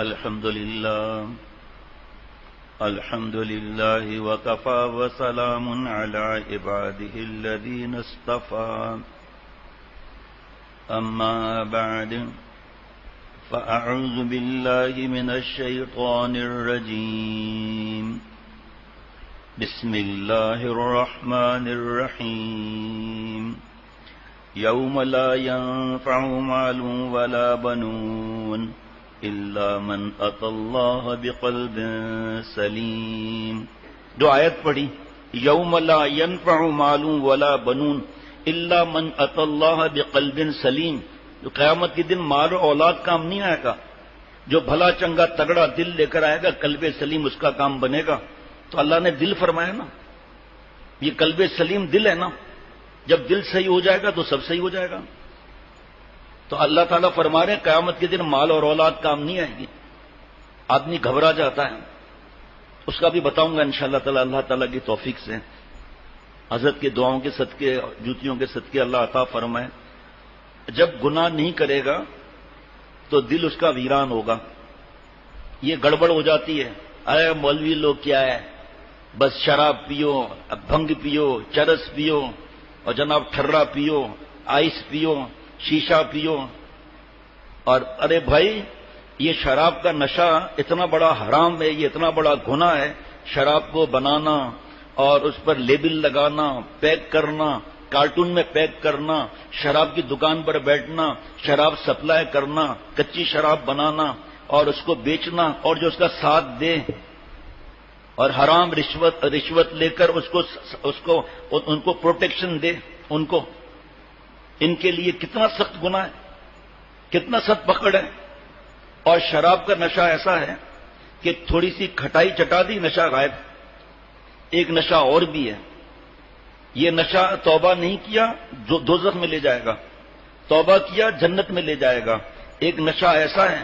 الحمد لله وكفى وسلام على عباده الذين اصطفى أما بعد فأعوذ بالله من الشيطان الرجيم بسم الله الرحمن الرحيم يوم لا ينفع مال ولا بنون إلا من أتى الله بقلب سليم. دو آیت پڑھی، یوم لا ينفع مال ولا بنون إلا من أتى الله بقلب سلیم. جو قیامت کے دن مال اور اولاد کام نہیں آئے گا، جو بھلا چنگا تگڑا دل لے کر آئے گا، قلب سلیم اس کا کام بنے گا. تو اللہ نے دل فرمایا نا، یہ قلب سلیم دل ہے نا، جب دل صحیح ہو جائے گا تو سب صحیح ہو جائے گا. تو اللہ تعالیٰ فرما رہے ہیں قیامت کے دن مال اور اولاد کام نہیں آئے گی. آدمی گھبرا جاتا ہے، اس کا بھی بتاؤں گا انشاءاللہ تعالی اللہ تعالیٰ کی توفیق سے. حضرت کے دعاؤں کے صدقے، جوتیوں کے صدقے اللہ عطا فرمائے. جب گناہ نہیں کرے گا تو دل اس کا ویران ہوگا. یہ گڑبڑ ہو جاتی ہے، ارے مولوی لوگ کیا ہے، بس شراب پیو، بھنگ پیو، چرس پیو، اور جناب ٹھرا پیو، آئس پیو، شیشہ پیو. اور ارے بھائی، یہ شراب کا نشہ اتنا بڑا حرام ہے، یہ اتنا بڑا گناہ ہے. شراب کو بنانا اور اس پر لیبل لگانا، پیک کرنا، کارٹون میں پیک کرنا، شراب کی دکان پر بیٹھنا، شراب سپلائی کرنا، کچی شراب بنانا اور اس کو بیچنا، اور جو اس کا ساتھ دے اور حرام رشوت لے کر ان کو پروٹیکشن دے، ان کے لیے کتنا سخت گناہ ہے، کتنا سخت پکڑ ہے. اور شراب کا نشہ ایسا ہے کہ تھوڑی سی کھٹائی چٹا دی، نشہ غائب. ایک نشہ اور بھی ہے، یہ نشہ توبہ نہیں کیا جو دوزخ میں لے جائے گا، توبہ کیا جنت میں لے جائے گا. ایک نشہ ایسا ہے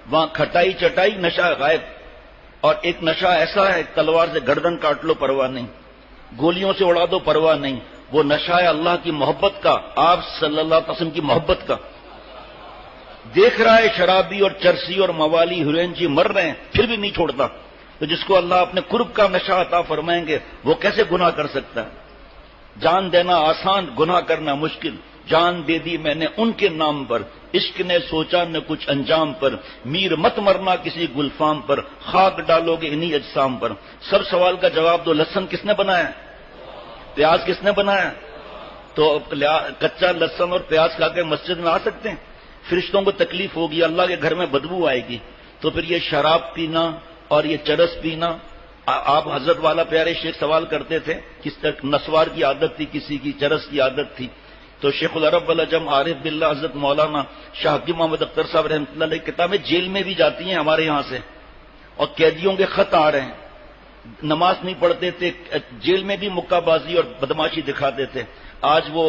وہاں کھٹائی چٹائی، نشہ غائب. اور ایک نشہ ایسا ہے تلوار سے گردن کاٹ لو پرواہ نہیں، گولیوں سے اڑا دو پرواہ نہیں. وہ نشہ ہے اللہ کی محبت کا، آپ صلی اللہ علیہ وسلم کی محبت کا. دیکھ رہا ہے شرابی اور چرسی اور موالی ہیروئن جی مر رہے ہیں، پھر بھی نہیں چھوڑتا. تو جس کو اللہ اپنے قرب کا نشہ عطا فرمائیں گے وہ کیسے گناہ کر سکتا ہے؟ جان دینا آسان، گناہ کرنا مشکل. جان دے دی میں نے ان کے نام پر، عشق نے سوچا نہ کچھ انجام پر. میر مت مرنا کسی گلفام پر، خاک ڈالو گے انہی اجسام پر. سب سوال کا جواب دو، لہسن کس نے بنایا؟ پیاز کس نے بنایا؟ تو کچا لہسن اور پیاز کھا کے مسجد میں آ سکتے ہیں؟ فرشتوں کو تکلیف ہوگی، اللہ کے گھر میں بدبو آئے گی. تو پھر یہ شراب پینا اور یہ چرس پینا. آپ حضرت والا پیارے شیخ سوال کرتے تھے، کس طرح نسوار کی عادت تھی، کسی کی چرس کی عادت تھی. تو شیخ العرب والعجم عارف باللہ حضرت مولانا شاہ حکیم محمد اختر صاحب رحمۃ اللہ علیہ کتابیں جیل میں بھی جاتی ہیں ہمارے یہاں سے، اور قیدیوں کے خط آ رہے ہیں. نماز نہیں پڑھتے تھے، جیل میں بھی مکہ بازی اور بدماشی دکھاتے تھے. آج وہ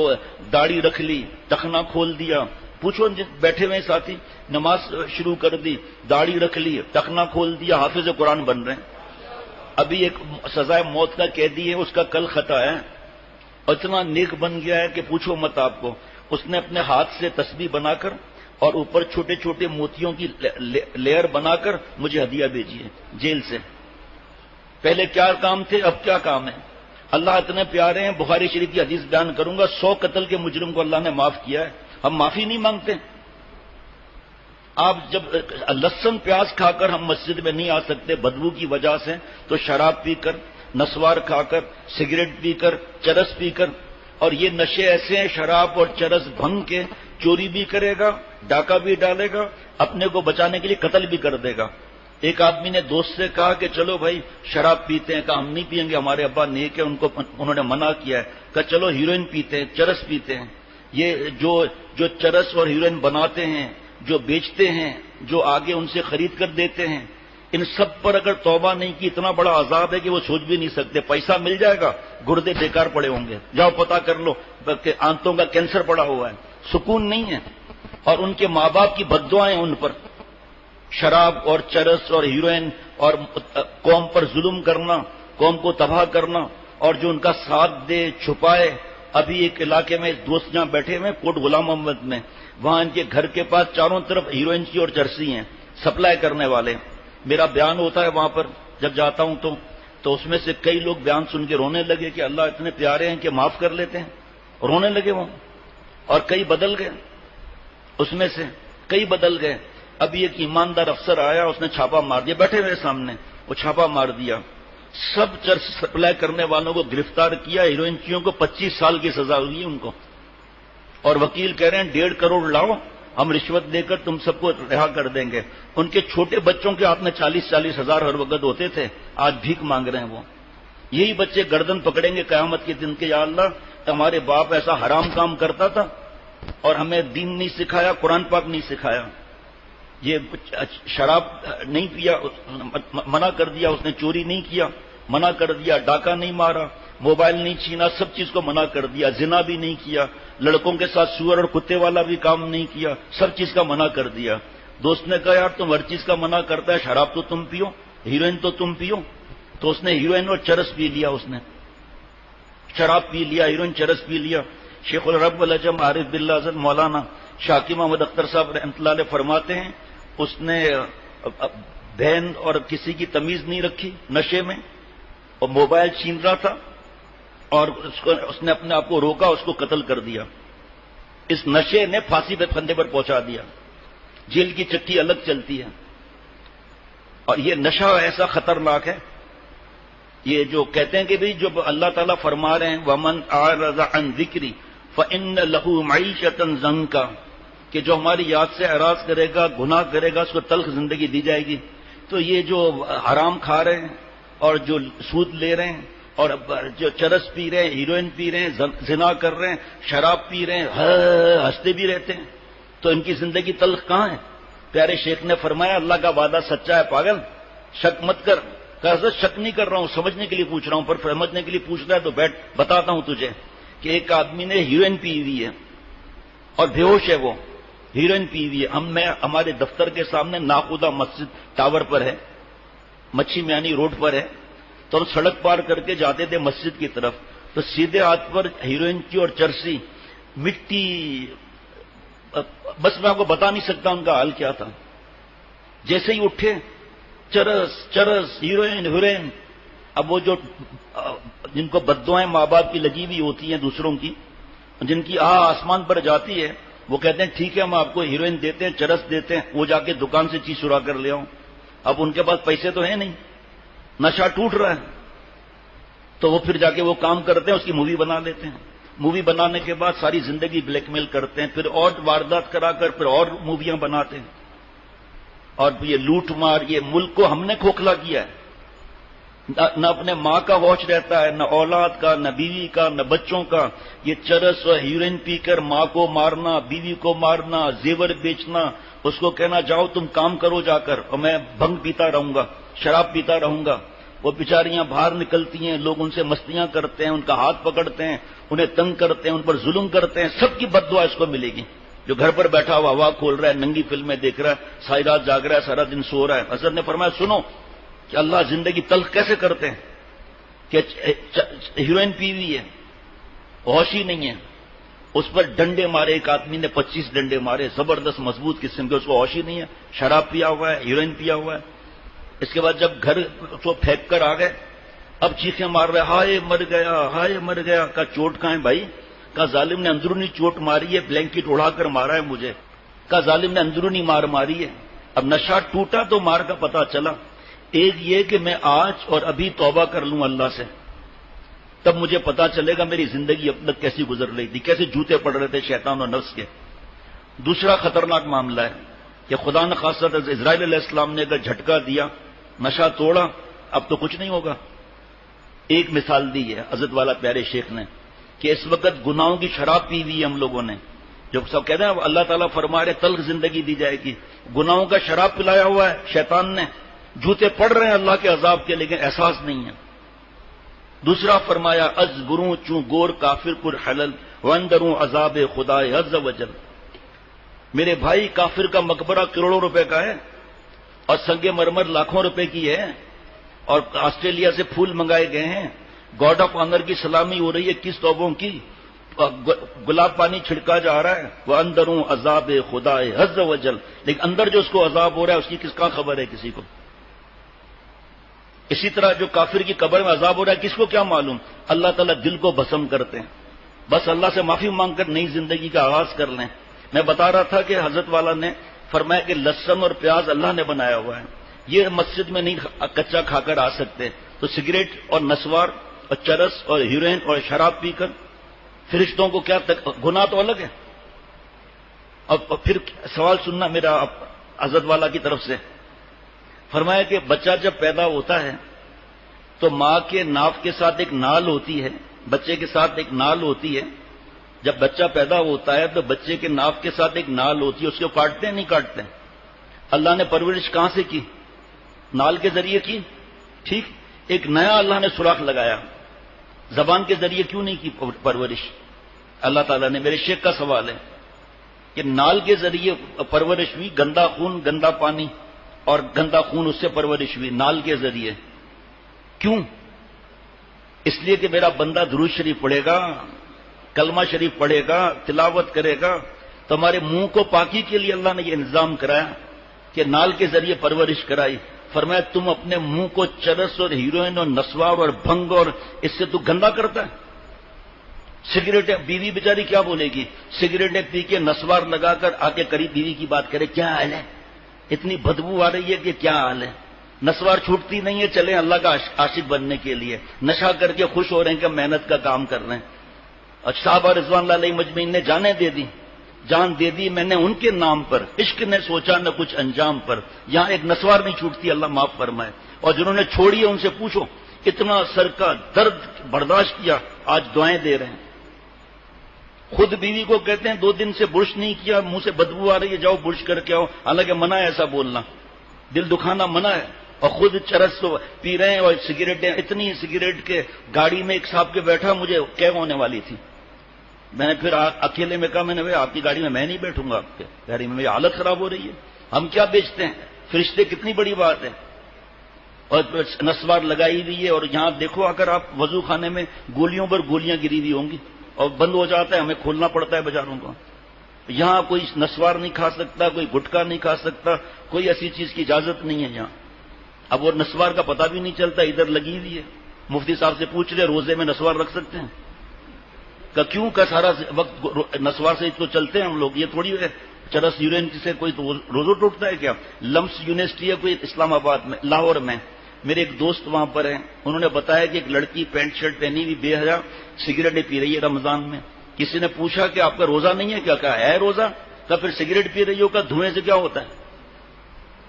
داڑھی رکھ لی، ٹخنا کھول دیا. پوچھو بیٹھے ہوئے ساتھی، نماز شروع کر دی، داڑھی رکھ لی، ٹخنا کھول دیا، حافظ قرآن بن رہے ہیں. ابھی ایک سزائے موت کا قیدی ہے، اس کا کل خطا ہے، اتنا نیک بن گیا ہے کہ پوچھو مت آپ کو. اس نے اپنے ہاتھ سے تسبیح بنا کر اور اوپر چھوٹے چھوٹے موتیوں کی لیئر بنا کر مجھے ہدیہ بھیجی ہے جیل سے. پہلے کیا کام تھے، اب کیا کام ہے. اللہ اتنے پیارے ہیں، بخاری شریف کی حدیث بیان کروں گا، 100 قتل کے مجرم کو اللہ نے معاف کیا ہے. ہم معافی نہیں مانگتے. آپ جب لہسن پیاز کھا کر ہم مسجد میں نہیں آ سکتے بدبو کی وجہ سے، تو شراب پی کر، نسوار کھا کر، سگریٹ پی کر، چرس پی کر. اور یہ نشے ایسے ہیں، شراب اور چرس بھنگ کے چوری بھی کرے گا، ڈاکہ بھی ڈالے گا، اپنے کو بچانے کے لیے قتل بھی کر دے گا. ایک آدمی نے دوست سے کہا کہ چلو بھائی شراب پیتے ہیں. کہا ہم نہیں پیئیں گے، ہمارے ابا نیک ہے، انہوں نے منع کیا ہے. کہا چلو ہیروئن پیتے ہیں، چرس پیتے ہیں. یہ جو چرس اور ہیروئن بناتے ہیں، جو بیچتے ہیں، جو آگے ان سے خرید کر دیتے ہیں، ان سب پر اگر توبہ نہیں کی اتنا بڑا عذاب ہے کہ وہ سوچ بھی نہیں سکتے. پیسہ مل جائے گا، گردے بیکار پڑے ہوں گے، جاؤ پتہ کر لو کہ آنتوں کا کینسر پڑا ہوا ہے، سکون نہیں ہے. اور ان کے ماں باپ کی بد دعائیں ان پر. شراب اور چرس اور ہیروئن اور قوم پر ظلم کرنا، قوم کو تباہ کرنا، اور جو ان کا ساتھ دے چھپائے. ابھی ایک علاقے میں دوست جہاں بیٹھے ہوئے کوٹ غلام محمد میں، وہاں ان کے گھر کے پاس چاروں طرف ہیروئن کی اور چرسی ہیں. سپلائی کرنے والے. میرا بیان ہوتا ہے وہاں پر جب جاتا ہوں تو اس میں سے کئی لوگ بیان سن کے رونے لگے کہ اللہ اتنے پیارے ہیں کہ معاف کر لیتے ہیں. رونے لگے وہ. اور کئی بدل گئے, اس میں سے کئی بدل گئے. ابھی ایک ایماندار افسر آیا, اس نے چھاپا مار دیا, بیٹھے میرے سامنے, وہ چھاپا مار دیا, سب چرس سپلائی کرنے والوں کو گرفتار کیا. ہیروئنچیوں کو 25 سال کی سزا ہوئی ان کو. اور وکیل کہہ رہے ہیں 1.5 کروڑ لاؤ, ہم رشوت دے کر تم سب کو رہا کر دیں گے. ان کے چھوٹے بچوں کے ہاتھ میں 40 ہزار ہر وقت ہوتے تھے, آج بھیک مانگ رہے ہیں وہ. یہی بچے گردن پکڑیں گے قیامت کے دن کے, یا اللہ ہمارے باپ ایسا حرام کام کرتا تھا اور ہمیں دین نہیں سکھایا, قرآن پاک نہیں سکھایا. یہ شراب نہیں پیا, منع کر دیا, اس نے چوری نہیں کیا, منع کر دیا, ڈاکہ نہیں مارا, موبائل نہیں چھینا, سب چیز کو منع کر دیا, زنا بھی نہیں کیا, لڑکوں کے ساتھ سور اور کتے والا بھی کام نہیں کیا, سب چیز کا منع کر دیا. دوست نے کہا یار تم ہر چیز کا منع کرتا ہے, شراب تو تم پیو, ہیروئن تو تم پیو. تو اس نے ہیروئن اور چرس پی لیا, اس نے شراب پی لیا, ہیروئن چرس پی لیا. شیخ الرب العجم عارف باللہ حضرت مولانا شاکی محمد اختر صاحب رحمۃ اللہ علیہ فرماتے ہیں, اس نے بہن اور کسی کی تمیز نہیں رکھی نشے میں, اور موبائل چھین رہا تھا, اور اس نے اپنے آپ کو روکا, اس کو قتل کر دیا. اس نشے نے پھانسی پہ پھندے پر پہنچا دیا. جیل کی چکی الگ چلتی ہے. اور یہ نشہ ایسا خطرناک ہے, یہ جو کہتے ہیں کہ بھئی جو اللہ تعالیٰ فرما رہے ہیں وَمَنْ أَعْرَضَ عَنْ ذِكْرِي فَإِنَّ لَهُ مَعِيشَةً ضَنْكًا, کہ جو ہماری یاد سے اعراض کرے گا, گناہ کرے گا, اس کو تلخ زندگی دی جائے گی. تو یہ جو حرام کھا رہے ہیں اور جو سود لے رہے ہیں اور جو چرس پی رہے ہیں, ہیروئن پی رہے ہیں, زنا کر رہے ہیں, شراب پی رہے ہیں, ہنستے بھی رہتے ہیں, تو ان کی زندگی تلخ کہاں ہے؟ پیارے شیخ نے فرمایا اللہ کا وعدہ سچا ہے پاگل, شک مت کر. حضرت شک نہیں کر رہا ہوں, سمجھنے کے لیے پوچھ رہا ہوں, پر سمجھنے کے لیے پوچھ رہا ہے تو بیٹھ بتاتا ہوں تجھے کہ ایک آدمی نے ہیروئن پی ہوئی ہے اور بے ہوش ہے, وہ ہیروئن پی ہوئی ہے. ہمارے دفتر کے سامنے ناخدا مسجد ٹاور پر ہے, مچھی میانی روڈ پر ہے, تو ہم سڑک پار کر کے جاتے تھے مسجد کی طرف, تو سیدھے ہاتھ پر ہیروئن کی اور چرسی مٹی, بس میں آپ کو بتا نہیں سکتا ان کا حال کیا تھا. جیسے ہی اٹھے چرس چرس, ہیروئن ہیروئن. اب وہ جو جن کو بددعائیں ماں باپ کی لگی ہوئی ہوتی ہیں دوسروں کی, جن کی آسمان پر جاتی ہے, وہ کہتے ہیں ٹھیک ہے ہم آپ کو ہیروئن دیتے ہیں, چرس دیتے ہیں, وہ جا کے دکان سے چیز چرا کر لے آؤں. اب ان کے پاس پیسے تو ہیں نہیں, نشہ ٹوٹ رہا ہے, تو وہ پھر جا کے وہ کام کرتے ہیں, اس کی مووی بنا لیتے ہیں. مووی بنانے کے بعد ساری زندگی بلیک میل کرتے ہیں, پھر اور واردات کرا کر پھر اور موویاں بناتے ہیں. اور یہ لوٹ مار, یہ ملک کو ہم نے کھوکھلا کیا ہے. نہ اپنے ماں کا ہوش رہتا ہے, نہ اولاد کا, نہ بیوی کا, نہ بچوں کا. یہ چرس اور ہیروئن پی کر ماں کو مارنا, بیوی کو مارنا, زیور بیچنا, اس کو کہنا جاؤ تم کام کرو جا کر, اور میں بھنگ پیتا رہوں گا, شراب پیتا رہوں گا. وہ بیچاریاں باہر نکلتی ہیں, لوگ ان سے مستیاں کرتے ہیں, ان کا ہاتھ پکڑتے ہیں, انہیں تنگ کرتے ہیں, ان پر ظلم کرتے ہیں. سب کی بد دعا اس کو ملے گی. جو گھر پر بیٹھا ہوا ہوا کھول رہا ہے, ننگی فلمیں دیکھ رہا ہے, ساری رات جاگ رہا ہے, سارا دن سو رہا ہے. حضرت نے فرمایا سنو کہ اللہ زندگی تلخ کیسے کرتے ہیں, کہ ہیروئن پی ہوئی ہے, ہوش ہی نہیں ہے, اس پر ڈنڈے مارے, ایک آدمی نے 25 ڈنڈے مارے, زبردست مضبوط قسم کے, اس کو ہوش ہی نہیں ہے, شراب پیا ہوا ہے, ہیروئن پیا ہوا ہے. اس کے بعد جب گھر کو پھینک کر آ گئے, اب چیخیں مار رہے, ہائے مر گیا, ہائے مر گیا. کہا چوٹ کہاں ہے بھائی؟ کہا ظالم نے اندرونی چوٹ ماری ہے, بلینکٹ اڑا کر مارا ہے مجھے. کہا ظالم نے اندرونی مار ماری ہے. اب نشہ ٹوٹا تو مار کا پتہ چلا. ایک یہ کہ میں آج اور ابھی توبہ کر لوں اللہ سے, تب مجھے پتا چلے گا میری زندگی اب تک کیسی گزر رہی تھی, کیسے جوتے پڑ رہے تھے شیطان اور نفس کے. دوسرا خطرناک معاملہ ہے کہ خدا نخواستہ اسرائیل علیہ السلام نے اگر جھٹکا دیا, نشہ توڑا, اب تو کچھ نہیں ہوگا. ایک مثال دی ہے حضرت والا پیارے شیخ نے کہ اس وقت گناہوں کی شراب پی ہوئی ہے ہم لوگوں نے, جو سب کہتے ہیں اللہ تعالیٰ فرما رہے تلخ زندگی دی جائے گی. گناہوں کا شراب پلایا ہوا ہے شیطان نے, جوتے پڑ رہے ہیں اللہ کے عذاب کے, لیکن احساس نہیں ہے. دوسرا فرمایا از بروں چوں گور کافر پر حلل وندروں عذاب خدا عز وجل. میرے بھائی کافر کا مقبرہ کروڑوں روپے کا ہے اور سنگ مرمر لاکھوں روپے کی ہے, اور آسٹریلیا سے پھول منگائے گئے ہیں, گارڈ آف آنر کی سلامی ہو رہی ہے 21 توبوں کی, گلاب پانی چھڑکا جا رہا ہے، وہ اندروں عذاب خدا عز و جل، لیکن اندر جو اس کو عذاب ہو رہا ہے اس کی کس کا خبر ہے کسی کو؟ اسی طرح جو کافر کی قبر میں عذاب ہو رہا ہے کس کو کیا معلوم؟ اللہ تعالیٰ دل کو بھسم کرتے ہیں. بس اللہ سے معافی مانگ کر نئی زندگی کا آغاز کر لیں. میں بتا رہا تھا کہ حضرت والا نے فرمایا کہ لہسن اور پیاز اللہ نے بنایا ہوا ہے، یہ مسجد میں نہیں کچا کھا کر آ سکتے، تو سگریٹ اور نسوار اور چرس اور ہیروئن اور شراب پی کر فرشتوں کو کیا گناہ تو الگ ہے. اور پھر سوال سننا میرا حضرت والا کی طرف سے. فرمایا کہ بچہ جب پیدا ہوتا ہے تو ماں کے ناف کے ساتھ ایک نال ہوتی ہے، بچے کے ساتھ ایک نال ہوتی ہے. جب بچہ پیدا ہوتا ہے تو بچے کے ناف کے ساتھ ایک نال ہوتی ہے، اس کو کاٹتے ہیں نہیں کاٹتے؟ اللہ نے پرورش کہاں سے کی؟ نال کے ذریعے کی. ٹھیک، ایک نیا اللہ نے سوراخ لگایا، زبان کے ذریعے کیوں نہیں کی پرورش اللہ تعالیٰ نے؟ میرے شیخ کا سوال ہے کہ نال کے ذریعے پرورش ہوئی، گندا خون گندا پانی اور گندا خون اس سے پرورش ہوئی، نال کے ذریعے کیوں؟ اس لیے کہ میرا بندہ درود شریف پڑھے گا، کلمہ شریف پڑھے گا، تلاوت کرے گا. تو ہمارے منہ کو پاکی کے لیے اللہ نے یہ انتظام کرایا کہ نال کے ذریعے پرورش کرائی. فرمایا تم اپنے منہ کو چرس اور ہیروئن اور نسوار اور بھنگ اور اس سے تو گندا کرتا ہے. سگریٹیں، بیوی بیچاری کیا بولے گی؟ سگریٹیں پی کے نسوار لگا کر آ کے قریب بیوی کی بات کرے، کیا حال ہے؟ اتنی بدبو آ رہی ہے کہ کیا حال ہے؟ نسوار چھوٹتی نہیں ہے، چلیں اللہ کا عاشق بننے کے لیے. نشہ کر کے خوش ہو رہے ہیں کہ محنت کا کام کر رہے ہیں. اور صحابہ رضوان اللہ علیہ مجمعین نے جانیں دے دی، جان دے دی میں نے ان کے نام پر. عشق نے سوچا نہ کچھ انجام پر. یہاں ایک نسوار نہیں چھوٹتی، اللہ معاف فرمائے. اور جنہوں نے چھوڑی ہے ان سے پوچھو، اتنا سر کا درد برداشت کیا، آج دعائیں دے رہے ہیں. خود بیوی کو کہتے ہیں 2 دن سے برش نہیں کیا، منہ سے بدبو آ رہی ہے، جاؤ برش کر کے آؤ. حالانکہ منع ہے ایسا بولنا، دل دکھانا منع ہے. اور خود چرس پی رہے ہیں اور سگریٹیں، اتنی سگریٹ کے گاڑی میں ایک صاحب کے بیٹھا، مجھے کیب ہونے والی تھی. میں نے پھر اکیلے میں کہا، میں نے آپ کی گاڑی میں نہیں بیٹھوں گا، آپ کے گاڑی میں میری حالت خراب ہو رہی ہے. ہم کیا بیچتے ہیں؟ فرشتے کتنی بڑی بات ہے. اور نسوار لگائی ہوئی ہے. اور یہاں دیکھو اگر آپ وضو خانے میں گولیوں پر گولیاں گری ہوئی ہوں گی اور بند ہو جاتا ہے، ہمیں کھولنا پڑتا ہے بازاروں کو. یہاں کوئی نسوار نہیں کھا سکتا، کوئی گٹکا نہیں کھا سکتا، کوئی ایسی چیز کی اجازت نہیں ہے یہاں. اب وہ نسوار کا پتہ بھی نہیں چلتا، ادھر لگی ہوئی ہے. مفتی صاحب سے پوچھ رہے روزے میں نسوار رکھ سکتے ہیں؟ کہ کیوں کا سارا وقت نسوار سے تو چلتے ہیں ہم لوگ. یہ تھوڑی ہے چرس یورین سے کوئی تو روزہ ٹوٹتا ہے کیا؟ لمس یونیورسٹی ہے کوئی اسلام آباد میں، لاہور میں. میرے ایک دوست وہاں پر ہیں، انہوں نے بتایا کہ ایک لڑکی پینٹ شرٹ پہنی ہوئی بے حیا سگریٹیں پی رہی ہے رمضان میں. کسی نے پوچھا کہ آپ کا روزہ نہیں ہے کیا؟ کہا ہے روزہ. کہا پھر سگریٹ پی رہی ہو؟ کا دھوئیں سے کیا ہوتا ہے؟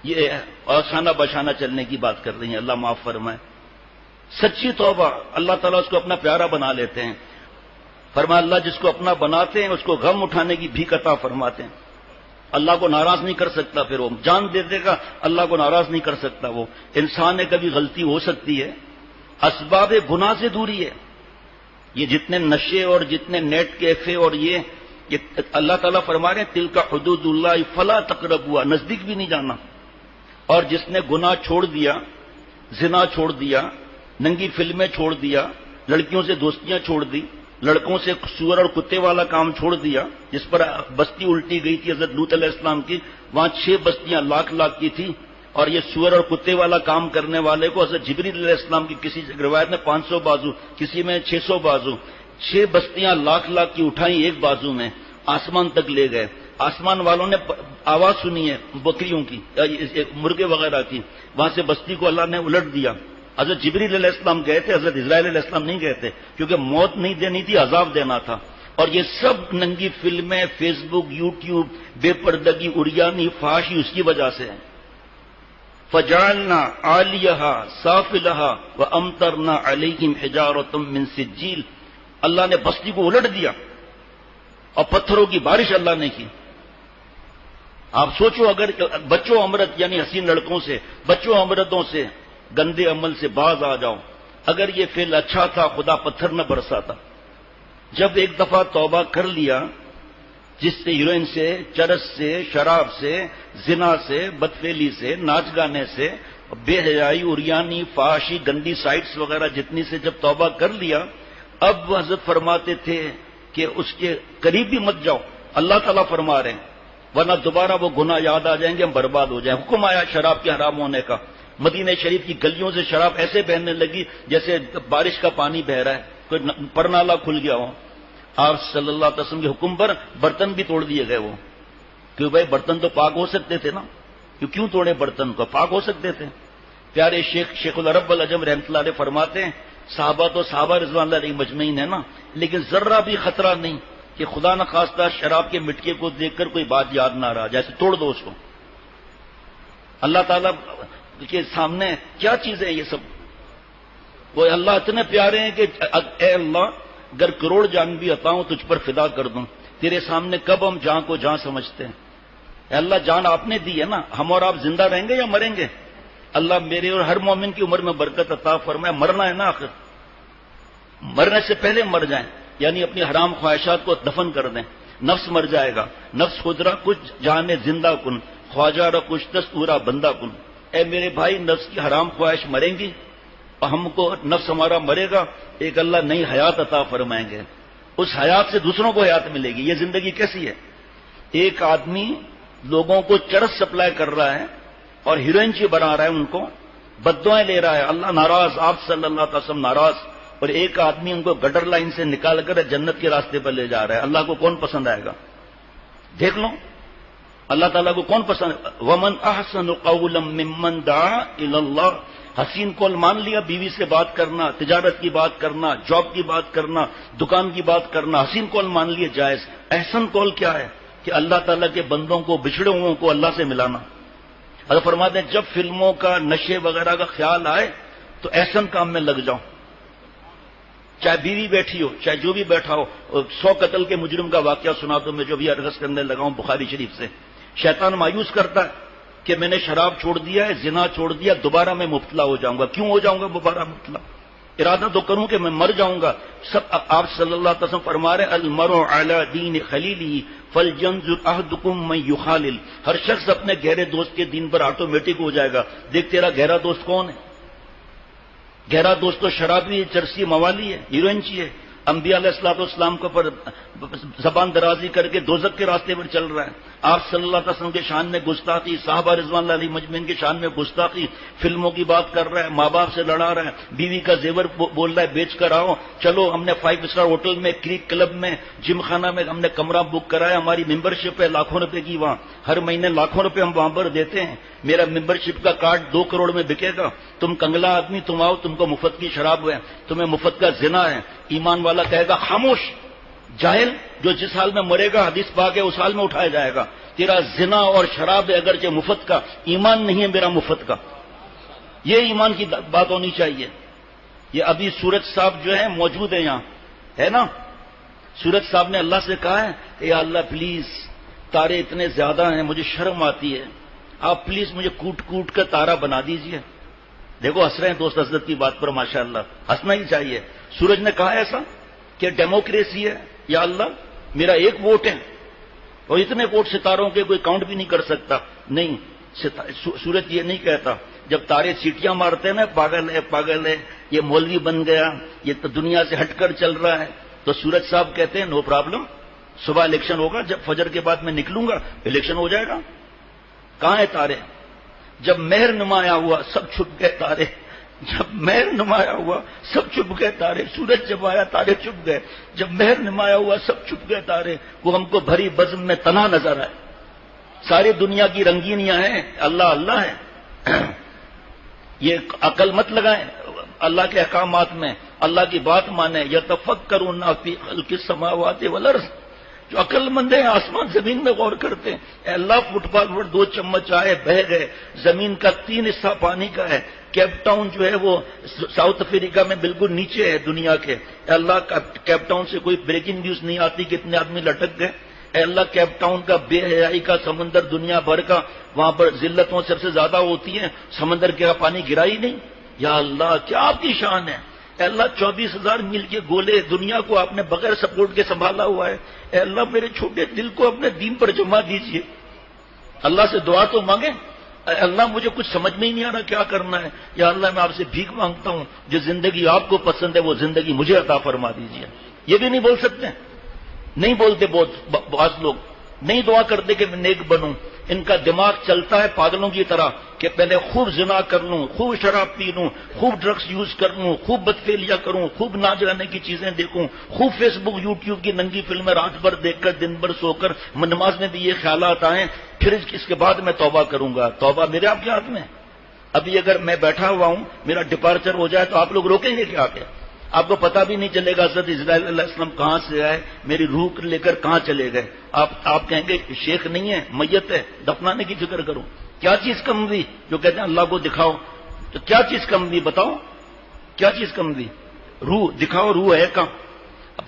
یہ آشانہ بشانہ چلنے کی بات کر رہی ہیں، اللہ معاف فرمائے. سچی توبہ، اللہ تعالیٰ اس کو اپنا پیارا بنا لیتے ہیں. فرمایا اللہ جس کو اپنا بناتے ہیں اس کو غم اٹھانے کی بھیک عطا فرماتے ہیں. اللہ کو ناراض نہیں کر سکتا، پھر وہ جان دے دے گا، اللہ کو ناراض نہیں کر سکتا. وہ انسان ہے، کبھی غلطی ہو سکتی ہے. اسباب گناہ سے دوری ہے. یہ جتنے نشے اور جتنے نیٹ کیفے اور یہ اللہ تعالیٰ فرما رہے ہیں تلک حدود اللہ فلا تقربوها، نزدیک بھی نہیں جانا. اور جس نے گناہ چھوڑ دیا، زنا چھوڑ دیا، ننگی فلمیں چھوڑ دیا، لڑکیوں سے دوستیاں چھوڑ دی، لڑکوں سے سور اور کتے والا کام چھوڑ دیا، جس پر بستی الٹی گئی تھی حضرت لوط علیہ السلام کی، وہاں 6 بستیاں لاکھ کی تھی. اور یہ سور اور کتے والا کام کرنے والے کو حضرت جبریل علیہ السلام کی کسی روایت میں 500 بازو، کسی میں 600 بازو، 6 بستیاں لاکھ کی اٹھائیں ایک بازو میں، آسمان تک لے گئے. آسمان والوں نے آواز سنی ہے بکریوں کی، مرغے وغیرہ کی، وہاں سے بستی کو اللہ نے الٹ دیا. حضرت جبریل علیہ السلام گئے تھے، حضرت اسرائیل علیہ السلام نہیں گئے تھے، کیونکہ موت نہیں دینی تھی، عذاب دینا تھا. اور یہ سب ننگی فلمیں، فیس بک، یوٹیوب، بے پردگی، اریانی، فحاشی اس کی وجہ سے ہے. فجعلنا عالیہا سافلہا وامطرنا علیہم حجارۃ من سجیل. اللہ نے بستی کو الٹ دیا اور پتھروں کی بارش اللہ نے کی. آپ سوچو اگر بچوں عمرت یعنی حسین لڑکوں سے، بچوں عمرتوں سے، گندے عمل سے باز آ جاؤ. اگر یہ فعل اچھا تھا خدا پتھر نہ برساتا. جب ایک دفعہ توبہ کر لیا، جس سے ہیروئن سے، چرس سے، شراب سے، زنا سے، بدفعلی سے، ناچ گانے سے، بے حیائی، اریانی، فحاشی، گندی سائٹس وغیرہ جتنی سے جب توبہ کر لیا، اب وہ حضرت فرماتے تھے کہ اس کے قریب بھی مت جاؤ، اللہ تعالیٰ فرما رہے ہیں، ورنہ دوبارہ وہ گناہ یاد آ جائیں گے، ہم برباد ہو جائیں۔ حکم آیا شراب کے حرام ہونے کا، مدینہ شریف کی گلیوں سے شراب ایسے بہنے لگی جیسے بارش کا پانی بہ رہا ہے، کوئی پرنالا کھل گیا ہو۔ آپ صلی اللہ علیہ وسلم کے حکم پر برتن بھی توڑ دیے گئے وہ، کیوں بھائی برتن تو پاک ہو سکتے تھے نا، کیوں توڑے برتن کو، پاک ہو سکتے تھے۔ پیارے شیخ العرب العجم رحمۃ اللہ علیہ فرماتے ہیں صحابہ تو صحابہ رضوان اللہ علیہ مجمعین ہے نا، لیکن ذرہ بھی خطرہ نہیں کہ خدا نہ خواستہ شراب کے مٹکے کو دیکھ کر کوئی بات یاد نہ رہا جیسے توڑ دو اس کو۔ اللہ تعالیٰ کے سامنے کیا چیزیں یہ سب، وہ اللہ اتنے پیارے ہیں کہ اے اللہ اگر کروڑ جان بھی عطا ہوں تجھ پر فدا کر دوں، تیرے سامنے کب ہم جان کو جان سمجھتے ہیں۔ اے اللہ جان آپ نے دی ہے نا، ہم اور آپ زندہ رہیں گے یا مریں گے؟ اللہ میرے اور ہر مومن کی عمر میں برکت عطا فرمائے، مرنا ہے نا آخر، مرنے سے پہلے مر جائیں، یعنی اپنی حرام خواہشات کو دفن کر دیں۔ نفس مر جائے گا، نفس خدرا کچھ جانے زندہ کن، خواجہ را کچھ دستورا بندہ کن۔ اے میرے بھائی نفس کی حرام خواہش مریں گی اور ہم کو نفس ہمارا مرے گا، ایک اللہ نئی حیات عطا فرمائیں گے، اس حیات سے دوسروں کو حیات ملے گی۔ یہ زندگی کیسی ہے؟ ایک آدمی لوگوں کو چرس سپلائی کر رہا ہے اور ہیروئن بنا رہا ہے، ان کو بددعائیں لے رہا ہے، اللہ ناراض، آپ صلی اللہ علیہ وسلم ناراض، اور ایک آدمی ان کو گٹر لائن سے نکال کر جنت کے راستے پر لے جا رہا ہے۔ اللہ کو کون پسند آئے گا؟ دیکھ لو اللہ تعالیٰ کو کون پسند؟ ومن احسن قولا ممن دعا الی اللہ، حسین قول مان لیا، بیوی سے بات کرنا، تجارت کی بات کرنا، جاب کی بات کرنا، دکان کی بات کرنا، حسین قول مان لیے جائز۔ احسن قول کیا ہے؟ کہ اللہ تعالیٰ کے بندوں کو، بچھڑے ہوئوں کو اللہ سے ملانا۔ حضرت فرماتے ہیں جب فلموں کا، نشے وغیرہ کا خیال آئے تو احسن کام میں لگ جاؤ، چاہے بیوی بیٹھی ہو، چاہے جو بھی بیٹھا ہو۔ 100 قتل کے مجرم کا واقعہ سنا تو میں جو بھی عرض کرنے لگا ہوں بخاری شریف سے، شیطان مایوس کرتا ہے کہ میں نے شراب چھوڑ دیا ہے، زنا چھوڑ دیا، دوبارہ میں مبتلا ہو جاؤں گا۔ کیوں ہو جاؤں گا دوبارہ مبتلا؟ ارادہ تو کروں کہ میں مر جاؤں گا۔ سب آپ صلی اللہ علیہ وسلم فرما رہے المرء علی دین خلیلہ فلینظر احدکم من یخالل، ہر شخص اپنے گہرے دوست کے دین پر آٹومیٹک ہو جائے گا۔ دیکھ تیرا گہرا دوست کون ہے؟ گہرا دوست تو شرابی، چرسی، موالی ہے، ہیروئنچی ہے۔ انبیاء علیہ الصلوۃ والسلام کو پر زبان درازی کر کے دوزخ کے راستے پر چل رہا ہے۔ آپ صلی اللہ علیہ وسلم کے شان میں گستاخی، صحابہ رضوان اللہ علیہ مجمعین کے شان میں گستاخی، فلموں کی بات کر رہا ہے، ماں باپ سے لڑا رہا ہے، بیوی کا زیور بول رہا ہے بیچ کر آؤ، چلو ہم نے 5 اسٹار ہوٹل میں، کریک کلب میں، جم خانہ میں ہم نے کمرہ بک کرایا، ہماری ممبرشپ ہے لاکھوں روپے کی، وہاں ہر مہینے لاکھوں روپے ہم وہاں پر دیتے ہیں، میرا ممبرشپ کا کارڈ 2 کروڑ میں بکے گا، تم کنگلا آدمی تم آؤ، تم کو مفت کی شراب ہے، تمہیں مفت کا زنا ہے۔ ایمان والا کہے گا خاموش، جاہل، جو جس حال میں مرے گا حدیث پاک ہے اس حال میں اٹھایا جائے گا۔ تیرا زنا اور شراب ہے اگرچہ مفت کا، ایمان نہیں ہے میرا مفت کا۔ یہ ایمان کی بات ہونی چاہیے۔ یہ ابھی سورج صاحب جو ہے موجود ہے یہاں، ہے نا؟ سورج صاحب نے اللہ سے کہا ہے کہ یا اللہ پلیز تارے اتنے زیادہ ہیں، مجھے شرم آتی ہے، آپ پلیز مجھے کوٹ کوٹ کر تارا بنا دیجئے۔ دیکھو ہنس رہے ہیں دوست حضرت کی بات پر، ماشاءاللہ ہنسنا ہی چاہیے۔ سورج نے کہا ایسا کہ ڈیموکریسی ہے، یا اللہ میرا 1 ووٹ ہے اور اتنے ووٹ ستاروں کے کوئی کاؤنٹ بھی نہیں کر سکتا۔ نہیں، سورج یہ نہیں کہتا، جب تارے سیٹیاں مارتے ہیں نا پاگل ہے پاگل ہے، یہ مولوی بن گیا، یہ تو دنیا سے ہٹ کر چل رہا ہے، تو سورج صاحب کہتے ہیں نو پرابلم، صبح الیکشن ہوگا، جب فجر کے بعد میں نکلوں گا الیکشن ہو جائے گا۔ کہاں ہے تارے؟ جب مہر نمایاں ہوا سب چھپ گئے تارے، جب مہر نمایاں ہوا سب چھپ گئے تارے، سورج جب آیا تارے چھپ گئے، جب مہر نمایاں ہوا سب چھپ گئے تارے، وہ ہم کو بھری بزم میں تنہا نظر آئے۔ ساری دنیا کی رنگینیاں ہیں، اللہ اللہ ہے۔ یہ عقل مت لگائیں اللہ کے احکامات میں، اللہ کی بات مانیں۔ یتفکرون فی خلق السماوات والارض، جو عقل مند ہیں آسمان زمین میں غور کرتے ہیں۔ اے اللہ فٹ پاتھ پر 2 چمچ آئے بہ گئے، زمین کا 3 حصہ پانی کا ہے، کیپ ٹاؤن جو ہے وہ ساؤتھ افریقہ میں بالکل نیچے ہے دنیا کے۔ اے اللہ کیپ ٹاؤن سے کوئی بریکنگ نیوز نہیں آتی کتنے آدمی لٹک گئے۔ اے اللہ کیپ ٹاؤن کا بے حیائی کا سمندر دنیا بھر کا، وہاں پر ذلتوں سب سے زیادہ ہوتی ہیں، سمندر کا پانی گرا ہی نہیں۔ یا اللہ کیا آپ کی شان ہے۔ اے اللہ 24,000 میل کے گولے دنیا کو آپ نے بغیر سپورٹ کے سنبھالا ہوا ہے۔ اے اللہ میرے چھوٹے دل کو اپنے دین پر جما دیجئے۔ اللہ سے دعا تو مانگیں، اے اللہ مجھے کچھ سمجھ میں ہی نہیں آ رہا کیا کرنا ہے، یا اللہ میں آپ سے بھیک مانگتا ہوں، جو زندگی آپ کو پسند ہے وہ زندگی مجھے عطا فرما دیجئے۔ یہ بھی نہیں بول سکتے، نہیں بولتے بعض لوگ، نہیں دعا کرتے کہ میں نیک بنوں. ان کا دماغ چلتا ہے پاگلوں کی طرح کہ پہلے خوب زنا کر لوں، خوب شراب پی لوں، خوب ڈرگس یوز کر لوں، خوب بدفعلیاں کروں، خوب نہ جانے کی چیزیں دیکھوں، خوب فیس بک یوٹیوب کی ننگی فلمیں رات بھر دیکھ کر دن بھر سو کر نماز میں بھی یہ خیالات آئیں، پھر اس کے بعد میں توبہ کروں گا. توبہ میرے آپ کے ہاتھ میں. ابھی اگر میں بیٹھا ہوا ہوں، میرا ڈپارچر ہو جائے تو آپ لوگ روکیں گے کیا؟ آپ کو پتہ بھی نہیں چلے گا حضرت اسرائیل علیہ السلام کہاں سے آئے، میری روح لے کر کہاں چلے گئے. آپ کہیں گے شیخ نہیں ہے، میت ہے، دفنانے کی فکر کرو. کیا چیز کم ہوئی جو کہتے ہیں اللہ کو دکھاؤ؟ تو کیا چیز کم ہوئی بتاؤ؟ کیا چیز کم ہوئی؟ روح دکھاؤ. روح ہے کہاں؟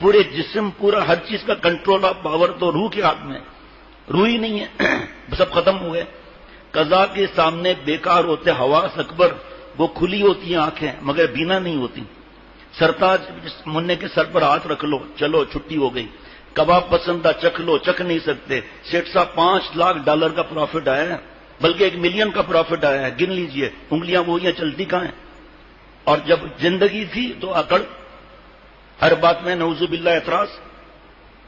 پورے جسم، پورا ہر چیز کا کنٹرول آف پاور تو روح کے ہاتھ میں. روح ہی نہیں ہے، سب ختم ہو گئے. قضا کے سامنے بیکار ہوتے حواس اکبر، وہ کھلی ہوتی ہیں آنکھیں مگر بینا نہیں ہوتی. سرتاج منع کے سر پر ہاتھ رکھ لو، چلو چھٹی ہو گئی. کباب پسندہ چکھ لو، چکھ نہیں سکتے. سیٹ صاحب $5 لاکھ کا پروفٹ آیا ہے، بلکہ 1 ملین کا پروفٹ آیا ہے. گن لیجئے انگلیاں وہی چلتی کہاں ہیں؟ اور جب زندگی تھی تو اکڑ، ہر بات میں نعوذ باللہ اعتراض.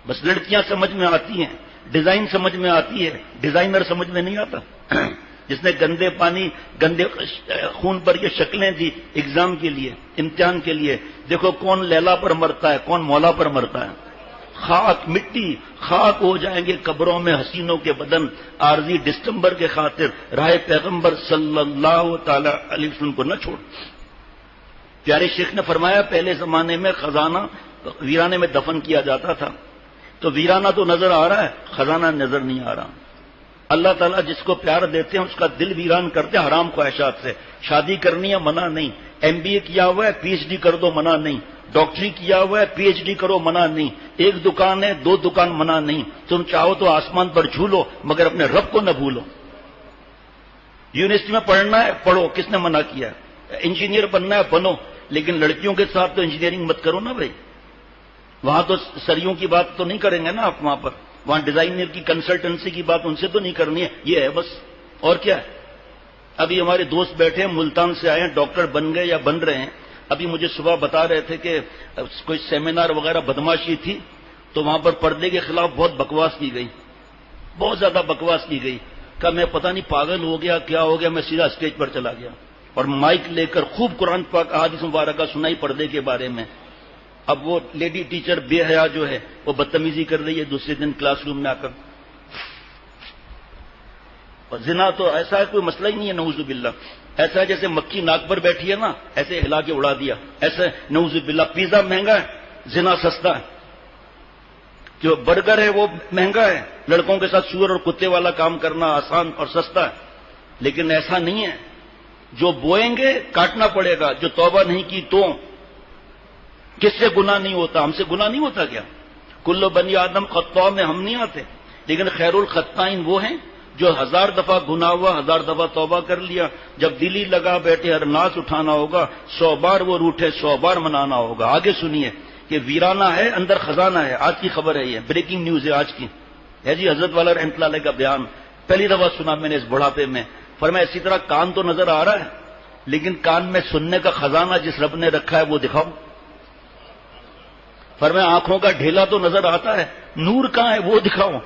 بس لڑکیاں سمجھ میں آتی ہیں، ڈیزائن سمجھ میں آتی ہے، ڈیزائنر سمجھ میں نہیں آتا. جس نے گندے پانی، گندے خون پر یہ شکلیں دی ایگزام کے لیے، امتحان کے لیے. دیکھو کون لیلا پر مرتا ہے، کون مولا پر مرتا ہے. خاک مٹی خاک ہو جائیں گے قبروں میں حسینوں کے بدن، عارضی دسمبر کے خاطر راہ پیغمبر صلی اللہ تعالی علیہ وسلم کو نہ چھوڑ. پیارے شیخ نے فرمایا پہلے زمانے میں خزانہ ویرانے میں دفن کیا جاتا تھا. تو ویرانہ تو نظر آ رہا ہے، خزانہ نظر نہیں آ رہا. اللہ تعالیٰ جس کو پیار دیتے ہیں اس کا دل ویران کرتے ہیں حرام خواہشات سے. شادی کرنی ہے منع نہیں، MBA کیا ہوا ہے PhD کر دو منع نہیں، ڈاکٹری کیا ہوا ہے PhD کرو منع نہیں، 1 دکان ہے 2 دکان منع نہیں. تم چاہو تو آسمان پر جھولو مگر اپنے رب کو نہ بھولو. یونیورسٹی میں پڑھنا ہے پڑھو، کس نے منع کیا؟ انجینئر بننا ہے بنو، لیکن لڑکیوں کے ساتھ تو انجینئرنگ مت کرو نا بھائی. وہاں تو سریوں کی بات تو نہیں کریں گے نا آپ، وہاں ڈیزائنر کی کنسلٹنسی کی بات ان سے تو نہیں کرنی ہے. یہ ہے بس، اور کیا ہے. ابھی ہمارے دوست بیٹھے ہیں ملتان سے آئے ہیں، ڈاکٹر بن گئے یا بن رہے ہیں. ابھی مجھے صبح بتا رہے تھے کہ کوئی سیمینار وغیرہ بدماشی تھی تو وہاں پر پردے کے خلاف بہت بکواس کی گئی، بہت زیادہ بکواس کی گئی. کہ میں پتہ نہیں پاگل ہو گیا کیا ہو گیا، میں سیدھا اسٹیج پر چلا گیا اور مائک لے کر خوب قرآن پاک احادیث مبارکہ سنائی پردے کے بارے میں. اب وہ لیڈی ٹیچر بے حیا جو ہے وہ بدتمیزی کر رہی ہے دوسرے دن کلاس روم میں آ کر. اور زنا تو ایسا ہے کوئی مسئلہ ہی نہیں ہے نعوذ باللہ. ایسا ہے جیسے مکھی ناک پر بیٹھی ہے نا، ایسے ہلا کے اڑا دیا. ایسے نعوذ باللہ. پیزا مہنگا ہے، زنا سستا ہے. جو برگر ہے وہ مہنگا ہے، لڑکوں کے ساتھ سور اور کتے والا کام کرنا آسان اور سستا ہے. لیکن ایسا نہیں ہے، جو بوئیں گے کاٹنا پڑے گا. جو توبہ نہیں کی تو کس سے گناہ نہیں ہوتا؟ ہم سے گناہ نہیں ہوتا کیا؟ کل بنی آدم خطاء میں ہم نہیں آتے، لیکن خیر الخطائین وہ ہیں جو 1000 دفعہ گناہ ہوا 1000 دفعہ توبہ کر لیا. جب دلی لگا بیٹھے ہر ناز اٹھانا ہوگا، 100 بار وہ روٹھے 100 بار منانا ہوگا. آگے سنیے کہ ویرانہ ہے اندر خزانہ ہے. آج کی خبر ہے، یہ بریکنگ نیوز ہے آج کی. ہے جی حضرت والا رحمۃ اللہ علیہ کا بیان، پہلی دفعہ سنا میں نے اس بڑھاپے میں. فرمایا اسی طرح کان تو نظر آ رہا ہے، لیکن کان میں سننے کا خزانہ جس رب نے رکھا ہے وہ دکھاؤ. فرمایا آنکھوں کا ڈھیلا تو نظر آتا ہے، نور کہاں ہے وہ دکھاؤ.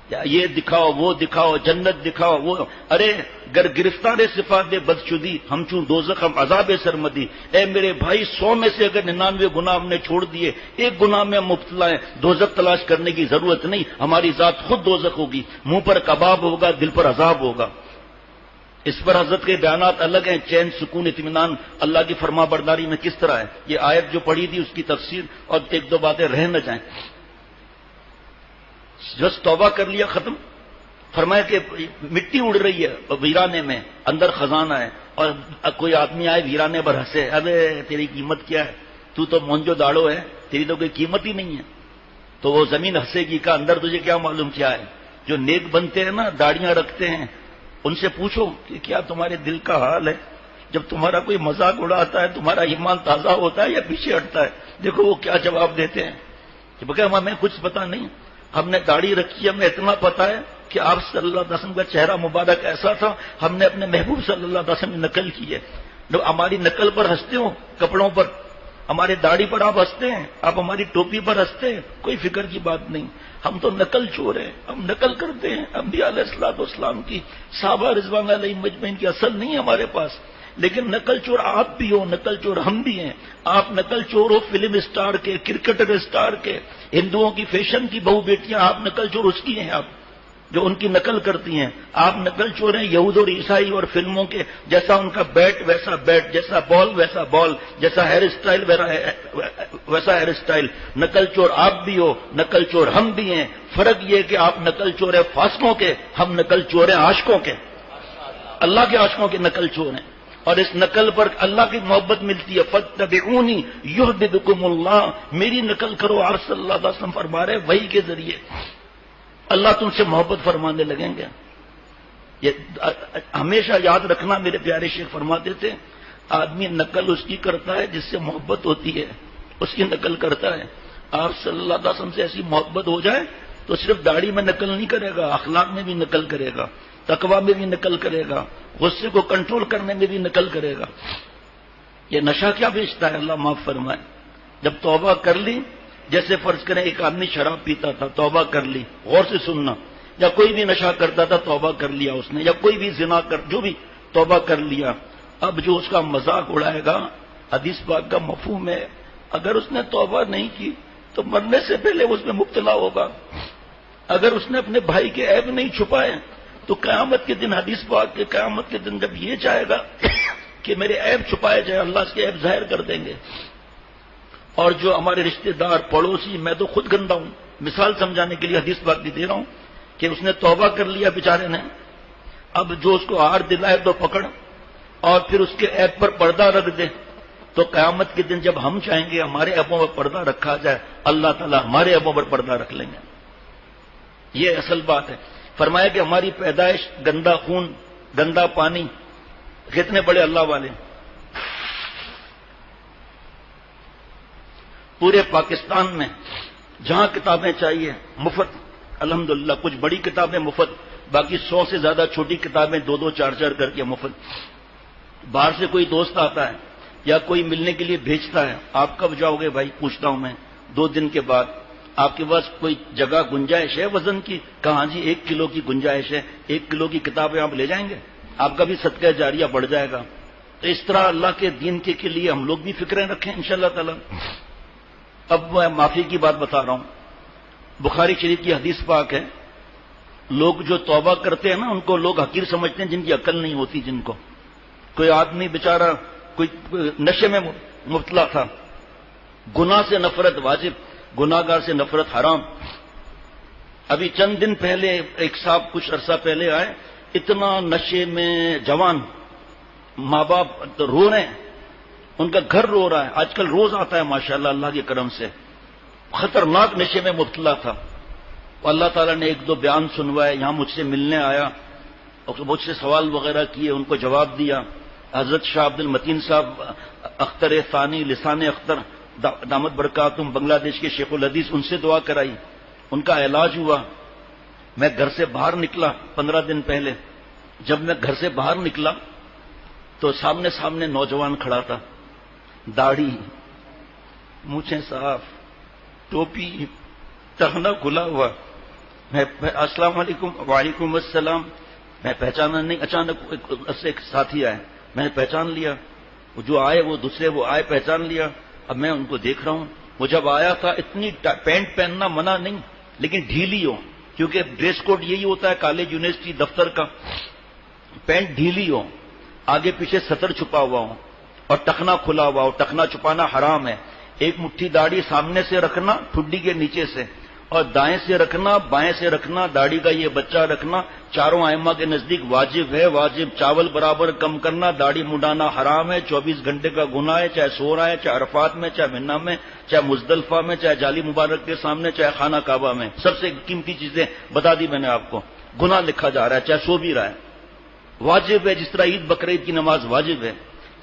یہ دکھاؤ وہ دکھاؤ، جنت دکھاؤ وہ. ارے گر گرفتار صفات بدشدی ہم چوں دوزخ ہم عذاب سرمدی. اے میرے بھائی 100 میں سے اگر 99 گناہ ہم نے چھوڑ دیے، ایک گناہ میں ہم مبتلا ہیں، دوزخ تلاش کرنے کی ضرورت نہیں. ہماری ذات خود دوزخ ہوگی، منہ پر کباب ہوگا، دل پر عذاب ہوگا. اس پر حضرت کے بیانات الگ ہیں. چین سکون اطمینان اللہ کی فرما برداری میں کس طرح ہے. یہ آیت جو پڑھی تھی اس کی تفسیر اور 1-2 باتیں رہ نہ جائیں. جس توبہ کر لیا ختم. فرمایا کہ مٹی اڑ رہی ہے ویرانے میں، اندر خزانہ ہے. اور کوئی آدمی آئے ویرانے پر ہنسے، ارے تیری قیمت کیا ہے، تو تو مونجو داڑو ہے، تیری تو کوئی قیمت ہی نہیں ہے. تو وہ زمین ہنسے گی کہ اندر تجھے کیا معلوم کیا ہے. جو نیک بنتے ہیں نا، داڑیاں رکھتے ہیں، ان سے پوچھو کہ کیا تمہارے دل کا حال ہے. جب تمہارا کوئی مذاق اڑاتا ہے تمہارا ایمان تازہ ہوتا ہے یا پیچھے ہٹتا ہے؟ دیکھو وہ کیا جواب دیتے ہیں کہ بغیر ہمیں کچھ پتا نہیں، ہم نے داڑھی رکھی، ہمیں اتنا پتا ہے کہ آپ صلی اللہ علیہ وسلم کا چہرہ مبارک ایسا تھا، ہم نے اپنے محبوب صلی اللہ علیہ وسلم کی نقل کی ہے. لوگ ہماری نقل پر ہنستے ہو، کپڑوں پر. ہمارے داڑھی پر آپ ہنستے ہیں، آپ ہماری ٹوپی پر ہنستے ہیں، کوئی فکر کی بات نہیں. ہم تو نقل چور ہیں، ہم نقل کرتے ہیں انبیاء علیہ الصلوۃ والسلام کی، صحابہ رضوان اللہ علیہم مجمعین کی اصل نہیں ہے ہمارے پاس. لیکن نقل چور آپ بھی ہو، نقل چور ہم بھی ہیں. آپ نقل چور ہو فلم اسٹار کے، کرکٹر اسٹار کے، ہندوؤں کی فیشن کی بہو بیٹیاں، آپ نقل چور اس کی ہیں، آپ جو ان کی نقل کرتی ہیں. آپ نقل چور ہیں یہود اور عیسائی اور فلموں کے، جیسا ان کا بیٹ ویسا بیٹ، جیسا بال ویسا بال، جیسا ہیئر اسٹائل ویسا ہیئر اسٹائل. نقل چور آپ بھی ہو، نقل چور ہم بھی ہیں. فرق یہ کہ آپ نقل چور ہیں فاسقوں کے، ہم نقل چور ہیں عاشقوں کے، اللہ کے عاشقوں کے نقل چور ہیں. اور اس نقل پر اللہ کی محبت ملتی ہے. فاتبعونی یحببکم اللہ، میری نقل کرو. آپ صلی اللہ علیہ وسلم فرما رہے وحی کے ذریعے اللہ تم سے محبت فرمانے لگیں گے. یہ ہمیشہ یاد رکھنا، میرے پیارے شیخ فرماتے تھے آدمی نقل اس کی کرتا ہے جس سے محبت ہوتی ہے، اس کی نقل کرتا ہے. آپ صلی اللہ علیہ وسلم سے ایسی محبت ہو جائے تو صرف داڑھی میں نقل نہیں کرے گا، اخلاق میں بھی نقل کرے گا، تقویٰ میں بھی نقل کرے گا، غصے کو کنٹرول کرنے میں بھی نقل کرے گا. یہ نشہ کیا بیچتا ہے اللہ معاف فرمائے. جب توبہ کر لی، جیسے فرض کریں ایک آدمی شراب پیتا تھا، توبہ کر لی، غور سے سننا، یا کوئی بھی نشہ کرتا تھا توبہ کر لیا اس نے، یا کوئی بھی زنا کر جو بھی توبہ کر لیا. اب جو اس کا مذاق اڑائے گا، حدیث پاک کا مفہوم ہے اگر اس نے توبہ نہیں کی تو مرنے سے پہلے اس میں مبتلا ہوگا. اگر اس نے اپنے بھائی کے عیب نہیں چھپائے تو قیامت کے دن، حدیث پاک کے قیامت کے دن جب یہ چاہے گا کہ میرے عیب چھپائے جائے، اللہ اس کے عیب ظاہر کر دیں گے. اور جو ہمارے رشتہ دار پڑوسی، میں تو خود گندا ہوں، مثال سمجھانے کے لیے حدیث پاک بھی دے رہا ہوں کہ اس نے توبہ کر لیا بیچارے نے. اب جو اس کو آر دلائے تو پکڑ اور پھر اس کے عیب پر پردہ رکھ دے، تو قیامت کے دن جب ہم چاہیں گے ہمارے عیبوں پر پردہ رکھا جائے، اللہ تعالیٰ ہمارے عیبوں پر پردہ رکھ لیں گے. یہ اصل بات ہے. فرمایا کہ ہماری پیدائش، گندا خون، گندا پانی، کتنے بڑے اللہ والے. پورے پاکستان میں جہاں کتابیں چاہیے مفت، الحمدللہ کچھ بڑی کتابیں مفت، باقی 100 سے زیادہ چھوٹی کتابیں 2-2 4-4 کر کے مفت. باہر سے کوئی دوست آتا ہے یا کوئی ملنے کے لیے بھیجتا ہے، آپ کب جاؤ گے بھائی؟ پوچھتا ہوں میں 2 دن کے بعد. آپ کے پاس کوئی جگہ گنجائش ہے وزن کی؟ کہاں جی 1 کلو کی گنجائش ہے، 1 کلو کی کتابیں آپ لے جائیں گے، آپ کا بھی صدقہ جاریہ بڑھ جائے گا. تو اس طرح اللہ کے دین کے لیے ہم لوگ بھی فکریں رکھیں انشاءاللہ تعالی. اب میں معافی کی بات بتا رہا ہوں. بخاری شریف کی حدیث پاک ہے، لوگ جو توبہ کرتے ہیں نا ان کو لوگ حقیر سمجھتے ہیں جن کی عقل نہیں ہوتی. جن کو کوئی آدمی بیچارہ کوئی نشے میں مبتلا تھا، گناہ سے نفرت واجب، گناہگار سے نفرت حرام. ابھی چند دن پہلے ایک صاحب کچھ عرصہ پہلے آئے، اتنا نشے میں جوان، ماں باپ رو رہے ہیں، ان کا گھر رو رہا ہے. آج کل روز آتا ہے ماشاءاللہ اللہ کے کرم سے. خطرناک نشے میں مبتلا تھا. اللہ تعالیٰ نے 1-2 بیان سنوائے. یہاں مجھ سے ملنے آیا اور مجھ سے سوال وغیرہ کیے، ان کو جواب دیا. حضرت شاہ عبد المتین صاحب اختر ثانی لسان اختر دامت برکاتہم بنگلہ دیش کے شیخ الحدیث، ان سے دعا کرائی، ان کا علاج ہوا. میں گھر سے باہر نکلا 15 دن پہلے. جب میں گھر سے باہر نکلا تو سامنے نوجوان کھڑا تھا، داڑھی، مونچھیں صاف، ٹوپی، ٹخنا کھلا ہوا. میں السلام علیکم. وعلیکم السلام. میں پہچانا نہیں، اچانک ایک ساتھی آئے، میں نے پہچان لیا. وہ جو آئے وہ دوسرے وہ آئے، پہچان لیا. اب میں ان کو دیکھ رہا ہوں. وہ جب آیا تھا اتنی پینٹ پہننا منع نہیں لیکن ڈھیلی ہو، کیونکہ ڈریس کوڈ یہی ہوتا ہے کالج یونیورسٹی دفتر کا. پینٹ ڈھیلی ہو، آگے پیچھے سطر چھپا ہوا ہو اور ٹخنا کھلا ہوا ہو. ٹخنا چھپانا حرام ہے. 1 مٹھی داڑھی سامنے سے رکھنا ٹھڈی کے نیچے سے، اور دائیں سے رکھنا، بائیں سے رکھنا، داڑھی کا یہ بچہ رکھنا چاروں ائمہ کے نزدیک واجب ہے. واجب. چاول برابر کم کرنا، داڑھی مڈانا حرام ہے. 24 گھنٹے کا گناہ ہے، چاہے سو رہا ہے، چاہے عرفات میں، چاہے منہ میں، چاہے مزدلفہ میں، چاہے جالی مبارک کے سامنے، چاہے خانہ کعبہ میں. سب سے قیمتی چیزیں بتا دی میں نے آپ کو. گناہ لکھا جا رہا ہے چاہے سو بھی رہا ہے. واجب ہے، جس طرح عید بقرعید کی نماز واجب ہے.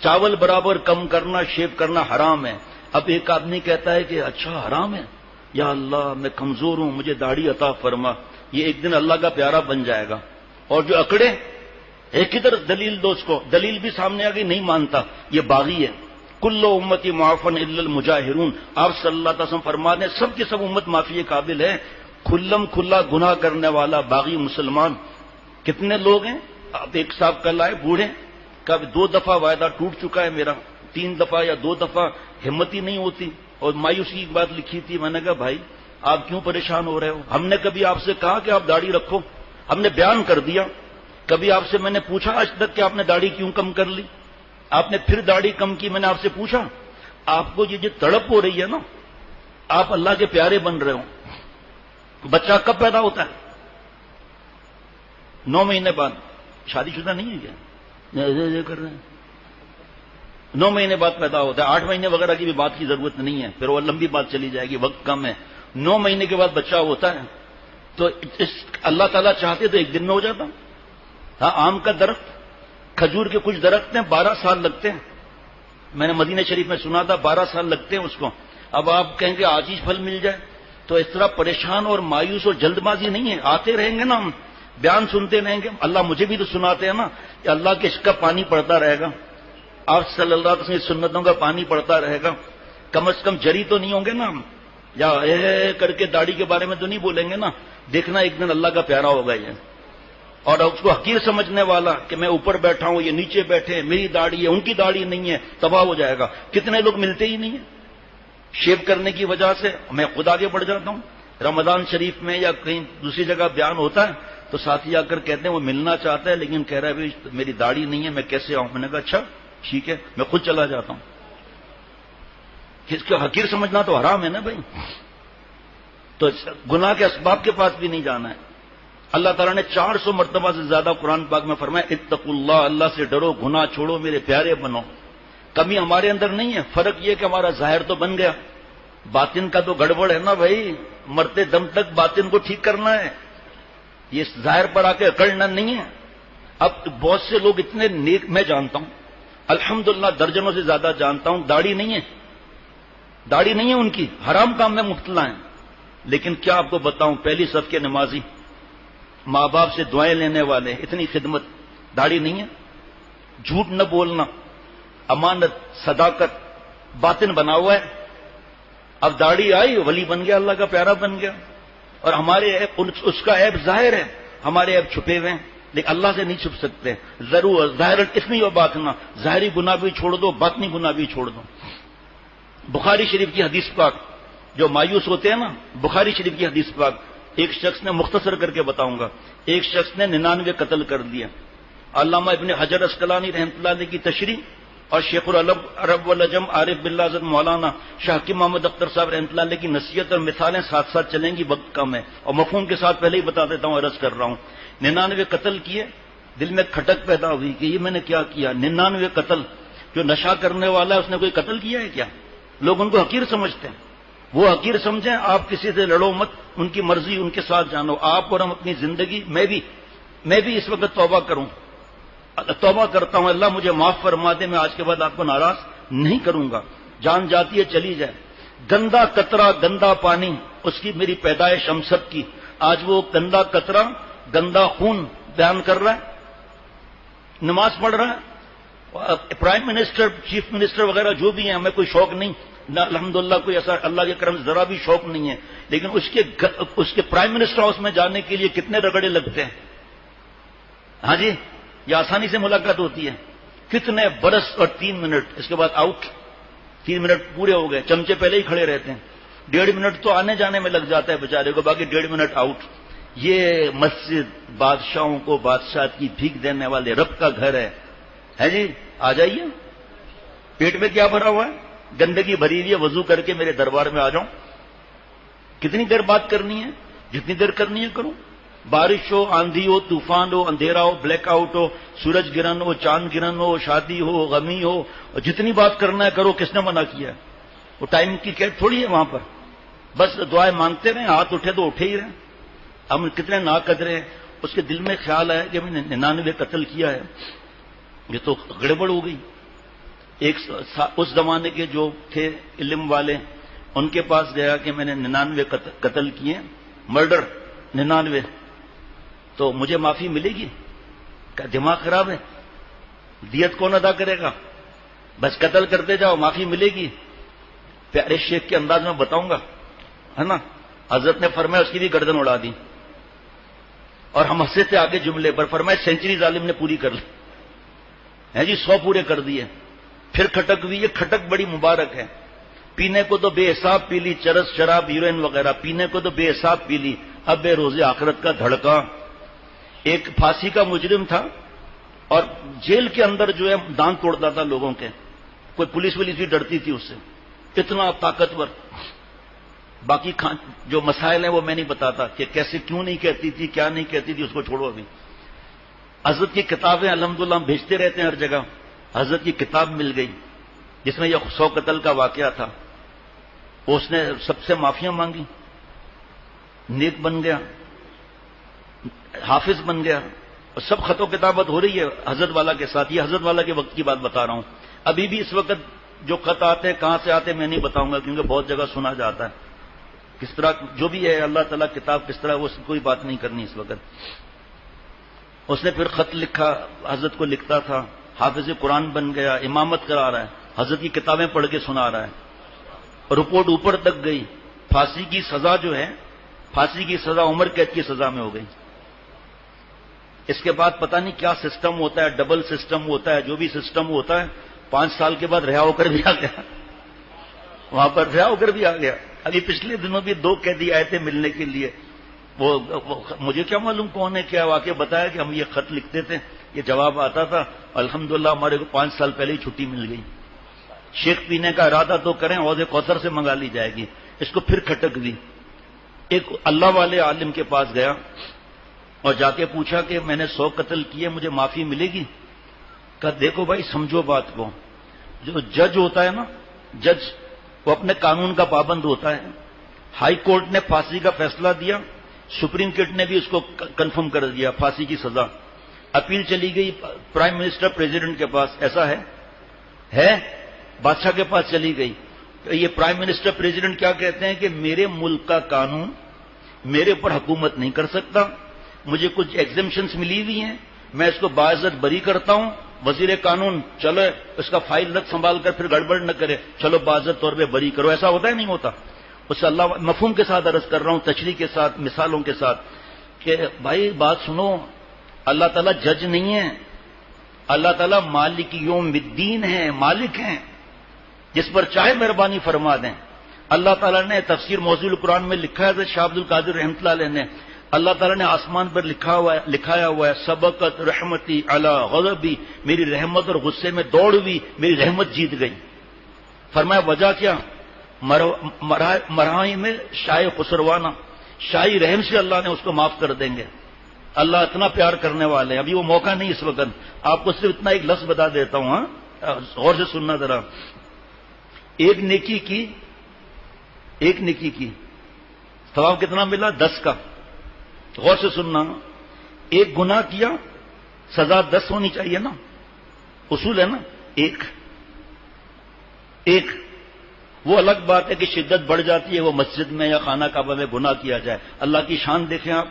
چاول برابر کم کرنا، شیو کرنا حرام ہے. اب ایک آدمی کہتا ہے کہ اچھا حرام ہے، یا اللہ میں کمزور ہوں، مجھے داڑھی عطا فرما. یہ ایک دن اللہ کا پیارا بن جائے گا. اور جو اکڑے، ایک ہی طرف دلیل دو اس کو، دلیل بھی سامنے آ گئی، نہیں مانتا، یہ باغی ہے. کل امتی معافن الا المجاہرون. آپ صلی اللہ علیہ وسلم فرماتے ہیں سب کی سب امت معافی کے قابل ہے. کھلم کھلا گناہ کرنے والا باغی مسلمان کتنے لوگ ہیں؟ اب ایک صاحب کل آئے بوڑھے، کب 2 دفعہ وعدہ ٹوٹ چکا ہے میرا، 3 دفعہ یا 2 دفعہ ہمت ہی نہیں ہوتی، اور مایوسی کی بات لکھی تھی. میں نے کہا بھائی آپ کیوں پریشان ہو رہے ہو؟ ہم نے کبھی آپ سے کہا کہ آپ داڑھی رکھو؟ ہم نے بیان کر دیا. کبھی آپ سے میں نے پوچھا آج تک کہ آپ نے داڑھی کیوں کم کر لی؟ آپ نے پھر داڑھی کم کی. میں نے آپ سے پوچھا آپ کو یہ جو تڑپ ہو رہی ہے نا، آپ اللہ کے پیارے بن رہے ہو. بچہ کب پیدا ہوتا ہے؟ 9 مہینے بعد. شادی شدہ نہیں ہے کیا کر رہے ہیں؟ 9 مہینے بعد پیدا ہوتا ہے. 8 مہینے وغیرہ کی بھی بات کی ضرورت نہیں ہے، پھر وہ لمبی بات چلی جائے گی، وقت کم ہے. 9 مہینے کے بعد بچہ ہوتا ہے تو اللہ تعالیٰ چاہتے تو 1 دن میں ہو جاتا. ہاں، آم کا درخت، کھجور کے کچھ درخت ہیں 12 سال لگتے ہیں. میں نے مدینہ شریف میں سنا تھا 12 سال لگتے ہیں اس کو. اب آپ کہیں گے آج ہی پھل مل جائے، تو اس طرح پریشان اور مایوس اور جلد بازی نہیں ہے. آتے رہیں گے نا، ہم بیان سنتے رہیں گے. اللہ مجھے بھی تو سناتے ہیں نا کہ اللہ کے عشق کا پانی پڑتا رہے گا، آپ صلی اللہ علیہ وسلم کی سنتوں کا پانی پڑتا رہے گا. کم از کم جری تو نہیں ہوں گے نا ہم، یا اے کر کے داڑھی کے بارے میں تو نہیں بولیں گے نا. دیکھنا ایک دن اللہ کا پیارا ہوگا یہ. اور اس کو حقیر سمجھنے والا کہ میں اوپر بیٹھا ہوں، یہ نیچے بیٹھے ہیں، میری داڑھی ہے ان کی داڑھی نہیں ہے، تباہ ہو جائے گا. کتنے لوگ ملتے ہی نہیں ہیں شیو کرنے کی وجہ سے. میں خود آگے بڑھ جاتا ہوں. رمضان شریف میں یا کہیں دوسری جگہ بیان ہوتا ہے تو ساتھی آ کر کہتے ہیں وہ ملنا چاہتا ہے لیکن کہہ رہا ہے میری داڑھی نہیں ہے، میں کیسے آؤں؟ میں نے کہا اچھا ٹھیک ہے، میں خود چلا جاتا ہوں. کس کو حقیر سمجھنا تو حرام ہے نا بھائی. تو گناہ کے اسباب کے پاس بھی نہیں جانا ہے. اللہ تعالیٰ نے 400 مرتبہ سے زیادہ قرآن پاک میں فرمایا اتقوا اللہ، اللہ سے ڈرو، گناہ چھوڑو، میرے پیارے بنو. کمی ہمارے اندر نہیں ہے. فرق یہ کہ ہمارا ظاہر تو بن گیا، باطن کا تو گڑبڑ ہے نا بھائی. مرتے دم تک باطن کو ٹھیک کرنا ہے، یہ ظاہر پر آ کے اکڑنا نہیں ہے. اب بہت سے لوگ اتنے نیک میں جانتا ہوں، الحمدللہ درجنوں سے زیادہ جانتا ہوں، داڑھی نہیں ہے، داڑھی نہیں ہے ان کی، حرام کام میں مبتلا ہیں. لیکن کیا آپ کو بتاؤں، پہلی صف کے نمازی، ماں باپ سے دعائیں لینے والے، اتنی خدمت، داڑھی نہیں ہے. جھوٹ نہ بولنا، امانت، صداقت، باطن بنا ہوا ہے. اب داڑھی آئی، ولی بن گیا، اللہ کا پیارا بن گیا. اور ہمارے اس کا عیب ظاہر ہے، ہمارے عیب چھپے ہوئے ہیں، لیکن اللہ سے نہیں چھپ سکتے. ضرور ظاہر اتنی اور باطنا، ظاہری گناہ بھی چھوڑ دو، باطنی گناہ بھی چھوڑ دو. بخاری شریف کی حدیث پاک، جو مایوس ہوتے ہیں نا، بخاری شریف کی حدیث پاک ایک شخص نے، مختصر کر کے بتاؤں گا، ایک شخص نے 99 قتل کر دیا. علامہ ابن حجر عسقلانی رحمۃ اللہ علیہ کی تشریح اور شیخ العرب والعجم عارف باللہ حضرت مولانا شاہ حکیم محمد اختر صاحب رحمۃ اللہ علیہ کی نصیحت اور مثالیں ساتھ ساتھ چلیں گی، وقت کم ہے اور مفہوم کے ساتھ پہلے ہی بتا دیتا ہوں، عرض کر رہا ہوں. 99 قتل کیے، دل میں کھٹک پیدا ہوئی کہ یہ میں نے کیا کیا. 99 قتل. جو نشہ کرنے والا ہے اس نے کوئی قتل کیا ہے کیا؟ لوگ ان کو حقیر سمجھتے ہیں. وہ حقیر سمجھیں، آپ کسی سے لڑو مت، ان کی مرضی ان کے ساتھ جانو. آپ اور ہم اپنی زندگی، میں بھی اس وقت توبہ کروں، توبہ کرتا ہوں، اللہ مجھے معاف فرما دے، میں آج کے بعد آپ کو ناراض نہیں کروں گا. جان جاتی ہے چلی جائے. گندا قطرہ، گندا پانی، اس کی میری پیدائش ہم سب کی. آج وہ گندا قطرہ، گندا خون بیان کر رہا ہے، نماز پڑھ رہا ہے. پرائم منسٹر، چیف منسٹر وغیرہ جو بھی ہیں، ہمیں کوئی شوق نہیں، الحمدللہ کوئی ایسا اللہ کے کرم ذرا بھی شوق نہیں ہے. لیکن اس کے پرائم منسٹر ہاؤس میں جانے کے لیے کتنے رگڑے لگتے ہیں. ہاں جی، یہ آسانی سے ملاقات ہوتی ہے. کتنے برس اور 3 منٹ، اس کے بعد آؤٹ. 3 منٹ پورے ہو گئے، چمچے پہلے ہی کھڑے رہتے ہیں. 1.5 منٹ تو آنے جانے میں لگ جاتا ہے بیچارے کو، باقی 1.5 منٹ آؤٹ. یہ مسجد بادشاہوں کو بادشاہت کی بھیک دینے والے رب کا گھر ہے جی. آ جائیے. پیٹ میں کیا بھرا ہوا ہے؟ گندگی بھری ہوئی ہے. وضو کر کے میرے دربار میں آ جاؤں. کتنی دیر بات کرنی ہے؟ جتنی دیر کرنی ہے کروں. بارش ہو، آندھی ہو، طوفان ہو، اندھیرا ہو، بلیک آؤٹ ہو، سورج گرہن ہو، چاند گرہن ہو، شادی ہو، غمی ہو، اور جتنی بات کرنا ہے کرو. کس نے منع کیا؟ وہ ٹائم کی قید تھوڑی ہے وہاں پر. بس دعائیں مانگتے رہیں، ہاتھ اٹھے تو اٹھے ہی رہیں. ہم کتنے ناقدرے ہیں. اس کے دل میں خیال آیا کہ میں نے 99 قتل کیا ہے، یہ تو گڑبڑ ہو گئی. اس زمانے کے جو تھے علم والے، ان کے پاس گیا کہ میں نے 99 قتل کیے، مرڈر 99، تو مجھے معافی ملے گی؟ کہ دماغ خراب ہے، دیت کون ادا کرے گا؟ بس قتل کرتے جاؤ معافی ملے گی. پیارے شیخ کے انداز میں بتاؤں گا, ہے نا, حضرت نے فرمایا اس کی بھی گردن اڑا دی, اور ہم ہنسے تھے آگے جملے پر, فرمایا سینچری ظالم نے پوری کر لی ہے جی, 100 پورے کر دیے. پھر کھٹک ہوئی, یہ کھٹک بڑی مبارک ہے. پینے کو تو بے حساب پی لی, چرس شراب ہیروئن وغیرہ پینے کو تو بے حساب پی لی, اب بے روزے آخرت کا دھڑکا. ایک پھانسی کا مجرم تھا اور جیل کے اندر جو ہے دانت توڑتا تھا لوگوں کے, کوئی پولیس ولیس بھی ڈرتی تھی اس سے, اتنا طاقتور. باقی جو مسائل ہیں وہ میں نہیں بتاتا کہ کیسے کیوں نہیں کہتی تھی, کیا نہیں کہتی تھی, اس کو چھوڑو ابھی. حضرت کی کتابیں الحمدللہ ہم بھیجتے رہتے ہیں ہر جگہ. حضرت کی کتاب مل گئی جس میں یہ 100 قتل کا واقعہ تھا. اس نے سب سے معافیاں مانگی, نیک بن گیا, حافظ بن گیا, اور سب خط و کتابت ہو رہی ہے حضرت والا کے ساتھ. یہ حضرت والا کے وقت کی بات بتا رہا ہوں. ابھی بھی اس وقت جو خط آتے ہیں کہاں سے آتے ہیں میں نہیں بتاؤں گا, کیونکہ بہت جگہ سنا جاتا ہے. کس طرح جو بھی ہے اللہ تعالیٰ کتاب کس طرح, وہ کوئی بات نہیں کرنی اس وقت. اس نے پھر خط لکھا, حضرت کو لکھتا تھا, حافظ قرآن بن گیا, امامت کرا رہا ہے, حضرت کی کتابیں پڑھ کے سنا رہا ہے. رپورٹ اوپر تک گئی, پھانسی کی سزا جو ہے, پھانسی کی سزا عمر قید کی سزا میں ہو گئی. اس کے بعد پتہ نہیں کیا سسٹم ہوتا ہے, ڈبل سسٹم ہوتا ہے, جو بھی سسٹم ہوتا ہے, 5 سال کے بعد رہا ہو کر بھی آ گیا, وہاں پر رہا ہو کر بھی آ گیا. ابھی پچھلے دنوں بھی 2 قیدی آئے تھے ملنے کے لیے. وہ مجھے کیا معلوم کون ہے کیا, واقعہ بتایا کہ ہم یہ خط لکھتے تھے, یہ جواب آتا تھا, الحمدللہ ہمارے کو 5 سال پہلے ہی چھٹی مل گئی. شیخ پینے کا ارادہ تو کریں, حوض کوثر سے منگا لی جائے گی. اس کو پھر کھٹک دی. ایک اللہ والے عالم کے پاس گیا اور جا کے پوچھا کہ میں نے 100 قتل کیے, مجھے معافی ملے گی؟ کہا دیکھو بھائی سمجھو بات کو, جو جج ہوتا ہے نا, جج وہ اپنے قانون کا پابند ہوتا ہے. ہائی کورٹ نے پھانسی کا فیصلہ دیا, سپریم کورٹ نے بھی اس کو کنفرم کر دیا پھانسی کی سزا. اپیل چلی گئی پرائم منسٹر پریزیڈنٹ کے پاس, ایسا ہے بادشاہ کے پاس چلی گئی. یہ پرائم منسٹر پریزیڈنٹ کیا کہتے ہیں کہ میرے ملک کا قانون میرے اوپر حکومت نہیں کر سکتا, مجھے کچھ ایگزمپشنز ملی ہوئی ہیں, میں اس کو باعزت بری کرتا ہوں. وزیر قانون چلو اس کا فائل رکھ سنبھال کر پھر گڑبڑ نہ کرے, چلو باعزت طور پہ بری کرو. ایسا ہوتا ہے نہیں ہوتا؟ اس سے اللہ مفہوم کے ساتھ عرض کر رہا ہوں, تشریح کے ساتھ, مثالوں کے ساتھ, کہ بھائی بات سنو, اللہ تعالیٰ جج نہیں ہے, اللہ تعالیٰ مالک یوم الدین ہے, مالک ہیں, جس پر چاہے مہربانی فرما دیں. اللہ تعالیٰ نے تفسیر موضوع قرآن میں لکھا ہے, شاہ عبد القادر رحمۃ اللہ علیہ نے, اللہ تعالیٰ نے آسمان پر لکھایا ہوا ہے, سبقت رحمتی علی غضبی, میری رحمت اور غصے میں دوڑ ہوئی, میری رحمت جیت گئی. فرمایا وجہ کیا؟ مرحائی میں شاہ خسروانہ, شاہی رحم سے اللہ نے اس کو معاف کر دیں گے. اللہ اتنا پیار کرنے والے ہیں. ابھی وہ موقع نہیں اس وقت, آپ کو صرف اتنا ایک لفظ بتا دیتا ہوں, ہاں غور سے سننا ذرا. ایک نیکی کی ثواب کتنا ملا؟ 10 کا. غور سے سننا, ایک گناہ کیا سزا 10 ہونی چاہیے نا, اصول ہے نا, ایک. وہ الگ بات ہے کہ شدت بڑھ جاتی ہے, وہ مسجد میں یا خانہ کعبہ میں گناہ کیا جائے. اللہ کی شان دیکھیں آپ,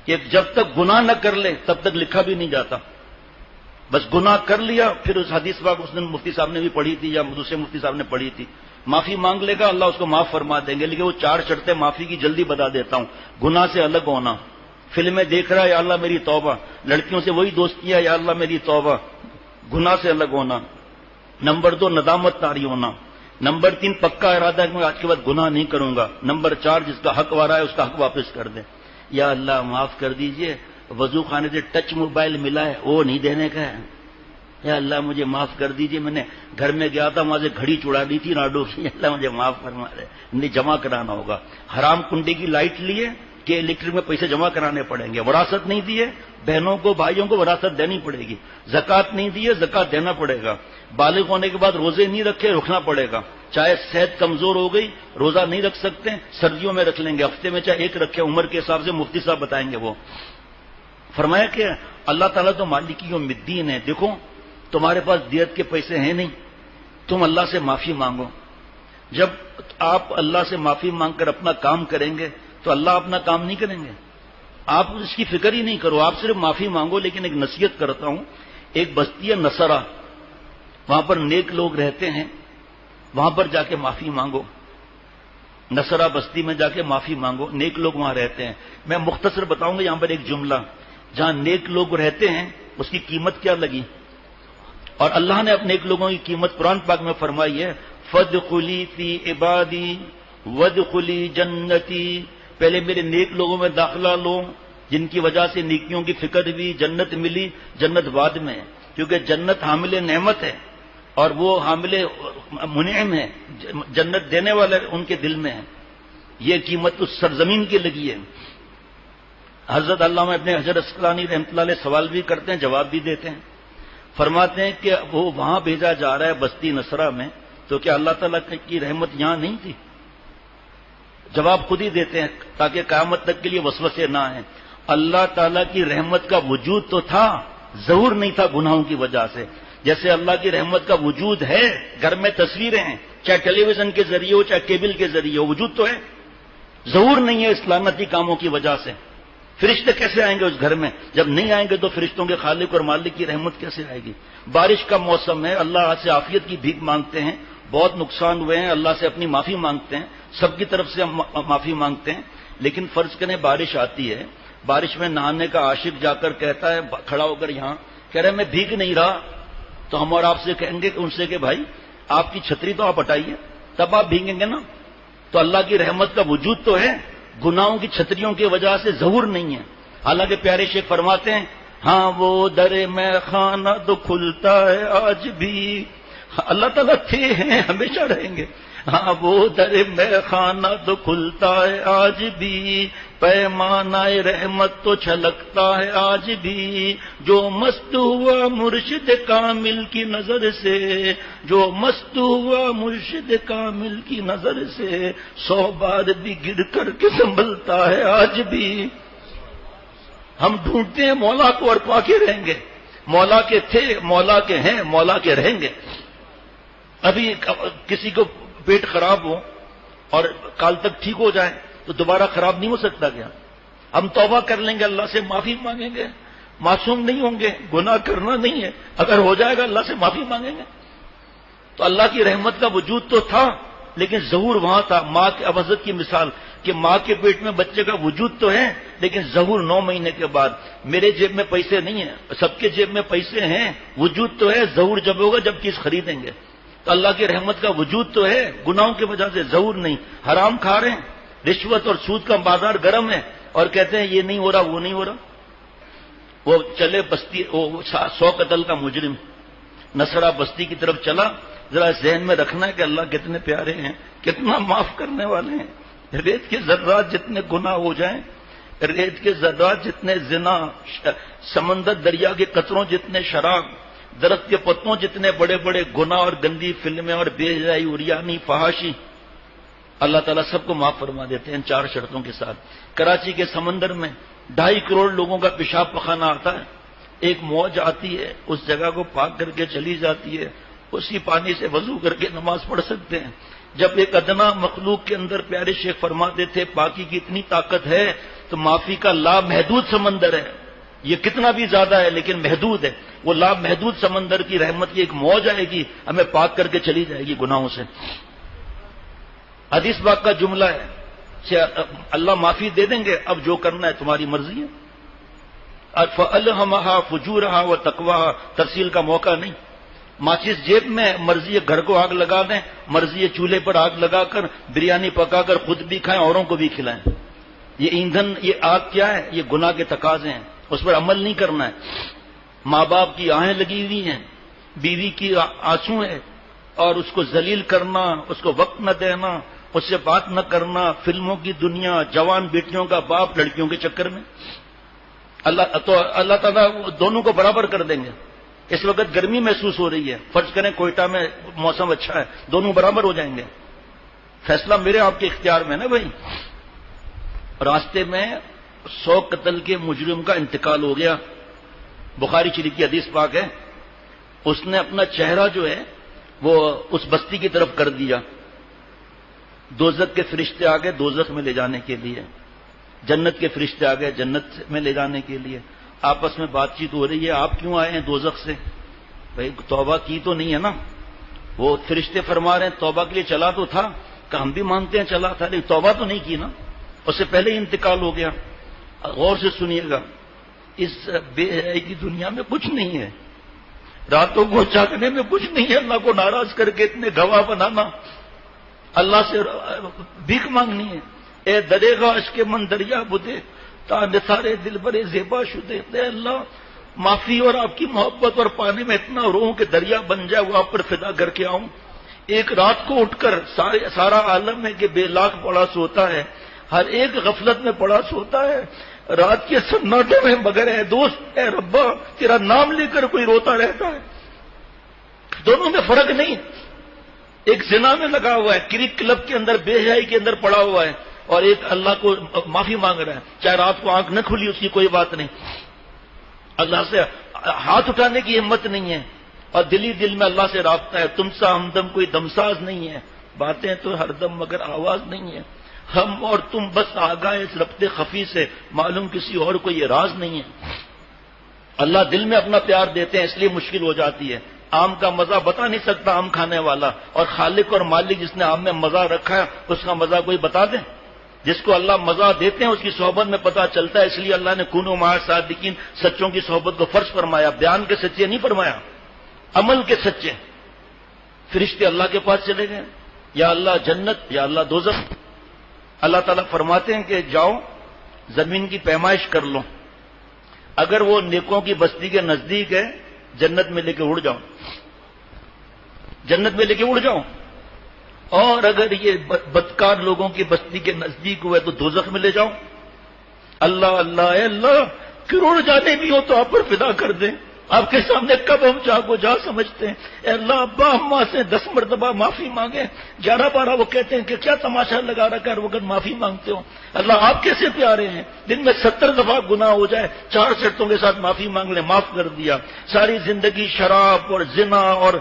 کہ جب تک گناہ نہ کر لے تب تک لکھا بھی نہیں جاتا. بس گناہ کر لیا, پھر اس حدیث پاک اس دن مفتی صاحب نے بھی پڑھی تھی یا دوسرے مفتی صاحب نے پڑھی تھی, معافی مانگ لے گا اللہ اس کو معاف فرما دیں گے. لیکن وہ 4 شرطیں معافی کی جلدی بتا دیتا ہوں. گناہ سے الگ ہونا, فلمیں دیکھ رہا ہے یا اللہ میری توبہ, لڑکیوں سے وہی دوستیاں یا اللہ میری توبہ, گناہ سے الگ ہونا. نمبر 2 ندامت طاری ہونا. نمبر 3 پکا ارادہ کہ میں آج کے بعد گناہ نہیں کروں گا. نمبر 4 جس کا حق وارا ہے اس کا حق واپس کر دیں. یا اللہ معاف کر دیجئے, وضو خانے سے ٹچ موبائل ملا ہے وہ نہیں دینے کا ہے. یا اللہ مجھے معاف کر دیجئے, میں نے گھر میں گیا تھا وہاں سے گھڑی چڑا دی تھی راڈو کی, اللہ مجھے معاف فرما دے. نہیں, جمع کرانا ہوگا. حرام کنڈی کی لائٹ لیے کہ الیکٹرک میں پیسے جمع کرانے پڑیں گے. وراثت نہیں دیے, بہنوں کو بھائیوں کو وراثت دینی پڑے گی. زکوٰۃ نہیں دیے, زکوٰۃ دینا پڑے گا. بالغ ہونے کے بعد روزے نہیں رکھے, رکنا پڑے گا. چاہے صحت کمزور ہو گئی, روزہ نہیں رکھ سکتے, سردیوں میں رکھ لیں گے, ہفتے میں چاہے 1 رکھے, عمر کے حساب سے مفتی صاحب بتائیں گے. وہ فرمایا کہ اللہ تعالیٰ تو مالک یوم الدین ہے. دیکھو تمہارے پاس دیت کے پیسے ہیں نہیں, تم اللہ سے معافی مانگو. جب آپ اللہ سے معافی مانگ کر اپنا کام کریں گے تو اللہ اپنا کام نہیں کریں گے. آپ اس کی فکر ہی نہیں کرو, آپ صرف معافی مانگو. لیکن ایک نصیحت کرتا ہوں, ایک بستی ہے نصرہ, وہاں پر نیک لوگ رہتے ہیں، وہاں پر جا کے معافی مانگو، نصرہ بستی میں جا کے معافی مانگو، نیک لوگ وہاں رہتے ہیں۔ میں مختصر بتاؤں گا یہاں پر ایک جملہ، جہاں نیک لوگ رہتے ہیں اس کی قیمت کیا لگی، اور اللہ نے اپنے نیک لوگوں کی قیمت قرآن پاک میں فرمائی ہے، فادخلی فی عبادی وادخلی جنتی، پہلے میرے نیک لوگوں میں داخلہ لو جن کی وجہ سے نیکیوں کی فکر بھی، جنت ملی، جنت بعد میں ہے، کیونکہ جنت حامل نعمت ہے اور وہ حامل منعم ہے، جنت دینے والے ان کے دل میں ہے، یہ قیمت اس سرزمین کی لگی ہے۔ حضرت علامہ ابن حجر عسقلانی رحمۃ اللہ علیہ سوال بھی کرتے ہیں، جواب بھی دیتے ہیں، فرماتے ہیں کہ وہ وہاں بھیجا جا رہا ہے بستی نصرہ میں، تو کیا اللہ تعالیٰ کی رحمت یہاں نہیں تھی؟ جواب خود ہی دیتے ہیں تاکہ قیامت تک کے لیے وسوسے نہ آئیں۔ اللہ تعالیٰ کی رحمت کا وجود تو تھا، ظہور نہیں تھا گناہوں کی وجہ سے۔ جیسے اللہ کی رحمت کا وجود ہے، گھر میں تصویریں ہیں، چاہے ٹیلی ویژن کے ذریعے ہو چاہے کیبل کے ذریعے ہو، وجود تو ہے، ظہور نہیں ہے اس لعنتی کاموں کی وجہ سے۔ فرشتے کیسے آئیں گے اس گھر میں؟ جب نہیں آئیں گے تو فرشتوں کے خالق اور مالک کی رحمت کیسے آئے گی؟ بارش کا موسم ہے، اللہ سے عافیت کی بھیک مانگتے ہیں، بہت نقصان ہوئے ہیں، اللہ سے اپنی معافی مانگتے ہیں، سب کی طرف سے معافی مانگتے ہیں، لیکن فرض کریں بارش آتی ہے، بارش میں نہانے کا عاشق جا کر کہتا ہے کھڑا ہو کر یہاں، کہہ رہے میں بھیگ نہیں رہا، تو ہم اور آپ سے کہیں گے ان سے کہ بھائی آپ کی چھتری تو آپ ہٹائیے، تب آپ بھیگیں گے نا۔ تو اللہ کی رحمت کا وجود تو ہے، گناہوں کی چھتریوں کی وجہ سے ظہور نہیں ہے۔ حالانکہ پیارے شیخ فرماتے ہیں، ہاں وہ در میں خانہ تو کھلتا ہے آج بھی، اللہ تعالیٰ تھے ہیں ہمیشہ رہیں گے، ہاں وہ در میں خانہ تو کھلتا ہے آج بھی، پیمانہ رحمت تو چھلکتا ہے آج بھی، جو مست ہوا مرشد کامل کی نظر سے، جو مست ہوا مرشد کامل کی نظر سے، 100 بار بھی گر کر کے سنبھلتا ہے آج بھی۔ ہم ڈھونڈتے ہیں مولا کو اور پا کے رہیں گے، مولا کے تھے، مولا کے ہیں، مولا کے رہیں گے۔ ابھی کسی کو پیٹ خراب ہو اور کال تک ٹھیک ہو جائے تو دوبارہ خراب نہیں ہو سکتا کیا؟ ہم توبہ کر لیں گے، اللہ سے معافی مانگیں گے، معصوم نہیں ہوں گے، گناہ کرنا نہیں ہے، اگر ہو جائے گا اللہ سے معافی مانگیں گے۔ تو اللہ کی رحمت کا وجود تو تھا لیکن ظہور وہاں تھا۔ ماں کے ابذت کی مثال کہ ماں کے پیٹ میں بچے کا وجود تو ہے لیکن ظہور 9 مہینے کے بعد۔ میرے جیب میں پیسے نہیں ہیں، سب کے جیب میں پیسے ہیں، وجود تو ہے، ظہور جب ہوگا جب چیز خریدیں گے۔ تو اللہ کی رحمت کا وجود تو ہے، گناہوں کی وجہ سے ظہور نہیں۔ حرام کھا رہے ہیں، رشوت اور سود کا بازار گرم ہے اور کہتے ہیں یہ نہیں ہو رہا وہ نہیں ہو رہا۔ وہ چلے بستی، 100 قتل کا مجرم نصرہ بستی کی طرف چلا، ذرا ذہن میں رکھنا ہے کہ اللہ کتنے پیارے ہیں، کتنا معاف کرنے والے ہیں۔ ریت کے ذرات جتنے گناہ ہو جائیں، ریت کے ذرات جتنے زنا، سمندر دریا کے قطروں جتنے شراب، درخت کے پتوں جتنے بڑے بڑے گناہ اور گندی فلمیں اور بے حیائی، عریانی، فحاشی، اللہ تعالیٰ سب کو معاف فرما دیتے ہیں 4 شرطوں کے ساتھ۔ کراچی کے سمندر میں 2.5 کروڑ لوگوں کا پیشاب پخانہ آتا ہے، ایک موج آتی ہے، اس جگہ کو پاک کر کے چلی جاتی ہے، اسی پانی سے وضو کر کے نماز پڑھ سکتے ہیں۔ جب ایک ادنا مخلوق کے اندر پیارے شیخ فرماتے تھے پاکی کی اتنی طاقت ہے تو معافی کا لامحدود سمندر ہے، یہ کتنا بھی زیادہ ہے لیکن محدود ہے، وہ لامحدود سمندر کی رحمت کی ایک موج آئے گی، ہمیں پاک کر کے چلی جائے گی گناہوں سے۔ حدیث پاک کا جملہ ہے کہ اللہ معافی دے دیں گے، اب جو کرنا ہے تمہاری مرضی ہے۔ فَأَلْهَمَهَا فُجُورَهَا وَتَقْوَاهَا، تفصیل کا موقع نہیں۔ ماچس جیب میں، مرضی ہے گھر کو آگ لگا دیں، مرضی ہے چولہے پر آگ لگا کر بریانی پکا کر خود بھی کھائیں اوروں کو بھی کھلائیں۔ یہ ایندھن، یہ آگ کیا ہے؟ یہ گناہ کے تقاضے ہیں، اس پر عمل نہیں کرنا ہے۔ ماں باپ کی آہیں لگی ہوئی ہیں، بیوی کی آنسو ہے، اور اس کو ذلیل کرنا، اس کو وقت نہ دینا، اس سے بات نہ کرنا، فلموں کی دنیا، جوان بیٹیوں کا باپ لڑکیوں کے چکر میں، اللہ تعالیٰ دونوں کو برابر کر دیں گے۔ اس وقت گرمی محسوس ہو رہی ہے، فرض کریں کوئٹہ میں موسم اچھا ہے، دونوں برابر ہو جائیں گے۔ فیصلہ میرے آپ کے اختیار میں نا بھائی۔ راستے میں 100 قتل کے مجرم کا انتقال ہو گیا، بخاری شریف کی حدیث پاک ہے، اس نے اپنا چہرہ جو ہے وہ اس بستی کی طرف کر دیا، دوزخ کے فرشتے آ گئے دوزخ میں لے جانے کے لیے، جنت کے فرشتے آ گئے جنت میں لے جانے کے لیے، آپس میں بات چیت ہو رہی ہے، آپ کیوں آئے ہیں دوزخ سے؟ بھائی توبہ کی تو نہیں ہے نا. وہ فرشتے فرما رہے ہیں توبہ کے لیے چلا تو تھا کہ ہم بھی مانتے ہیں چلا تھا, لیکن توبہ تو نہیں کی نا, اس سے پہلے ہی انتقال ہو گیا. غور سے سنیے گا, اس بے حیائی کی دنیا میں کچھ نہیں ہے, راتوں کو جاگنے میں کچھ نہیں ہے, اللہ کو ناراض کر کے اتنے گواہ بنانا, اللہ سے بھیک مانگنی ہے. اے دریغا عشق من دریا بدے تا نثارے دل برے زیبا شدے. اے اللہ معافی اور آپ کی محبت اور پانے میں اتنا روؤں کہ دریا بن جائے, وہ آپ پر فدا کر کے آؤں. ایک رات کو اٹھ کر سارا عالم ہے کہ بے لاکھ پڑا سوتا ہے, ہر ایک غفلت میں پڑا سوتا ہے, رات کے سناٹے میں مگر اے دوست اے ربا تیرا نام لے کر کوئی روتا رہتا ہے. دونوں میں فرق نہیں, ایک زنا میں لگا ہوا ہے, کرکٹ کلب کے اندر بے حیائی کے اندر پڑا ہوا ہے, اور ایک اللہ کو معافی مانگ رہا ہے, چاہے رات کو آنکھ نہ کھلی اس کی کوئی بات نہیں, اللہ سے ہاتھ اٹھانے کی ہمت نہیں ہے, اور دلی دل میں اللہ سے رابطہ ہے. تم سا ہمدم کوئی دمساز نہیں ہے, باتیں تو ہر دم مگر آواز نہیں ہے. ہم اور تم بس آگاہ اس ربط خفی سے, معلوم کسی اور کو یہ راز نہیں ہے. اللہ دل میں اپنا پیار دیتے ہیں اس لیے مشکل ہو جاتی ہے. آم کا مزہ بتا نہیں سکتا آم کھانے والا, اور خالق اور مالک جس نے آم میں مزہ رکھا ہے اس کا مزہ کوئی بتا دے؟ جس کو اللہ مزہ دیتے ہیں اس کی صحبت میں پتہ چلتا ہے. اس لیے اللہ نے کونوا مع الصادقین, سچوں کی صحبت کو فرض فرمایا. بیان کے سچے نہیں فرمایا, عمل کے سچے. فرشتے اللہ کے پاس چلے گئے, یا اللہ جنت یا اللہ دوزخ. اللہ تعالیٰ فرماتے ہیں کہ جاؤ زمین کی پیمائش کر لو, اگر وہ نیکوں کی بستی کے نزدیک ہے جنت میں لے کے اڑ جاؤ, جنت میں لے کے اڑ جاؤ, اور اگر یہ بدکار لوگوں کی بستی کے نزدیک ہوئے تو دوزخ میں لے جاؤ. اللہ اللہ اے اللہ, کروڑ جانے بھی ہو تو آپ پر فدا کر دیں. آپ کے سامنے کب ہم کو جا سمجھتے ہیں. اے اللہ ابا اماں سے 10 مرتبہ معافی مانگے, 11-12 وہ کہتے ہیں کہ کیا تماشا لگا رکھا ہے وقت معافی مانگتے ہو. اللہ آپ کیسے پیارے ہیں, دن میں 70 دفعہ گناہ ہو جائے 4 شرطوں کے ساتھ معافی مانگ لیں, معاف کر دیا. ساری زندگی شراب اور زنا اور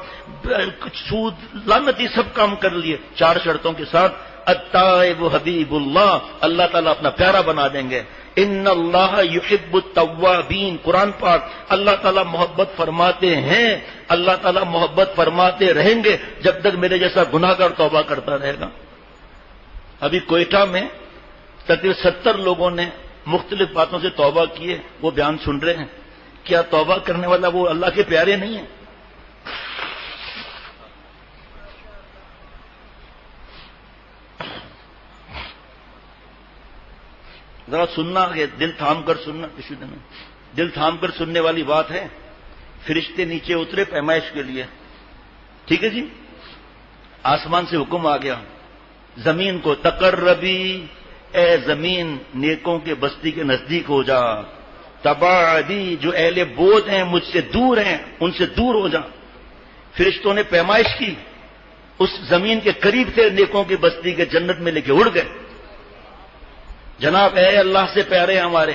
سود لعنتی سب کام کر لیے 4 شرطوں کے ساتھ. التائب حبیب اللہ, اللہ تعالیٰ اپنا پیارا بنا دیں گے. ان اللہ یحب التوابین, قرآن پاک. اللہ تعالیٰ محبت فرماتے ہیں, اللہ تعالیٰ محبت فرماتے رہیں گے جب تک میرے جیسا گناہ گار توبہ کرتا رہے گا. ابھی کوئٹہ میں تقریباً 70 لوگوں نے مختلف باتوں سے توبہ کیے, وہ بیان سن رہے ہیں. کیا توبہ کرنے والا وہ اللہ کے پیارے نہیں ہیں؟ ذرا سننا, دل تھام کر سننا, دل تھام کر سننے والی بات ہے. فرشتے نیچے اترے پیمائش کے لیے, ٹھیک ہے جی. آسمان سے حکم آ گیا زمین کو, تقربی اے زمین نیکوں کے بستی کے نزدیک ہو جا, تباعدی جو اہل بودھ ہیں مجھ سے دور ہیں ان سے دور ہو جا. فرشتوں نے پیمائش کی, اس زمین کے قریب تھے نیکوں کی بستی کے, جنت میں لے کے اڑ گئے. جناب اے اللہ سے پیارے ہمارے,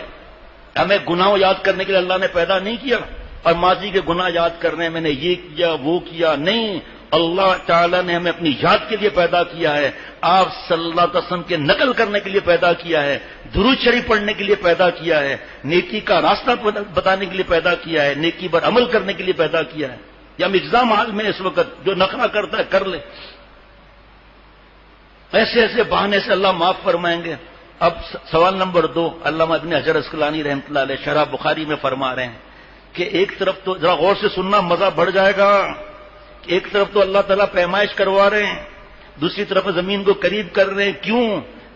ہمیں گناہ یاد کرنے کے لیے اللہ نے پیدا نہیں کیا اور ماضی کے گناہ یاد کرنے میں نے یہ کیا وہ کیا, نہیں. اللہ تعالیٰ نے ہمیں اپنی یاد کے لیے پیدا کیا ہے, آپ صلی اللہ علیہ وسلم کے نقل کرنے کے لیے پیدا کیا ہے, درود شریف پڑھنے کے لیے پیدا کیا ہے, نیکی کا راستہ بتانے کے لیے پیدا کیا ہے, نیکی پر عمل کرنے کے لیے پیدا کیا ہے. یا ہم اگزام حال میں اس وقت جو نخرہ کرتا ہے کر لے. ایسے ایسے بہانے سے اللہ معاف فرمائیں گے. اب سوال نمبر 2, علامہ ابن حجر عسقلانی رحمۃ اللہ علیہ شرح بخاری میں فرما رہے ہیں کہ ایک طرف تو ذرا غور سے سننا, مزہ بڑھ جائے گا. ایک طرف تو اللہ تعالیٰ پیمائش کروا رہے ہیں, دوسری طرف زمین کو قریب کر رہے ہیں. کیوں؟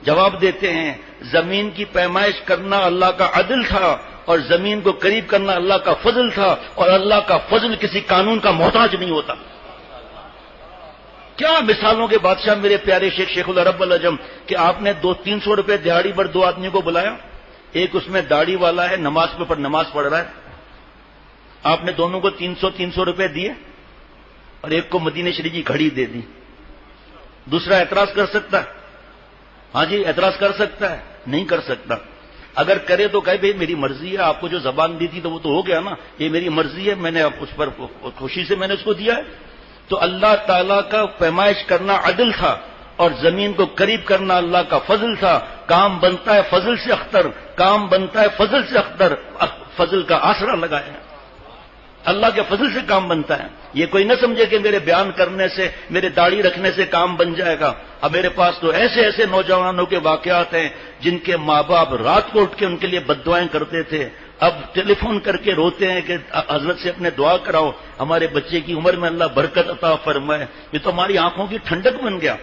جواب دیتے ہیں زمین کی پیمائش کرنا اللہ کا عدل تھا, اور زمین کو قریب کرنا اللہ کا فضل تھا, اور اللہ کا فضل کسی قانون کا محتاج نہیں ہوتا. کیا مثالوں کے بادشاہ میرے پیارے شیخ العرب العجم, کہ آپ نے 200-300 روپے دیہڑی پر 2 آدمیوں کو بلایا, ایک اس میں داڑھی والا ہے نماز کے اوپر نماز پڑھ رہا ہے, آپ نے دونوں کو 300 روپے دیے اور ایک کو مدینہ شریف کی گھڑی دے دی. دوسرا اعتراض کر سکتا ہے؟ ہاں جی اعتراض کر سکتا ہے؟ نہیں کر سکتا. اگر کرے تو کہے بھائی میری مرضی ہے, آپ کو جو زبان دی تھی تو وہ تو ہو گیا نا, یہ میری مرضی ہے, میں نے اس پر خوشی سے میں نے اس کو دیا ہے. تو اللہ تعالیٰ کا پیمائش کرنا عدل تھا اور زمین کو قریب کرنا اللہ کا فضل تھا. کام بنتا ہے فضل سے اختر, کام بنتا ہے فضل سے اختر, فضل کا آسرا لگایا. اللہ کے فضل سے کام بنتا ہے. یہ کوئی نہ سمجھے کہ میرے بیان کرنے سے، میرے داڑھی رکھنے سے کام بن جائے گا. اب میرے پاس تو ایسے ایسے نوجوانوں کے واقعات ہیں جن کے ماں باپ رات کو اٹھ کے ان کے لیے بد دعائیں کرتے تھے، اب ٹیلی فون کر کے روتے ہیں کہ حضرت سے اپنے دعا کراؤ، ہمارے بچے کی عمر میں اللہ برکت عطا فرمائے. یہ تو ہماری آنکھوں کی ٹھنڈک بن گیا،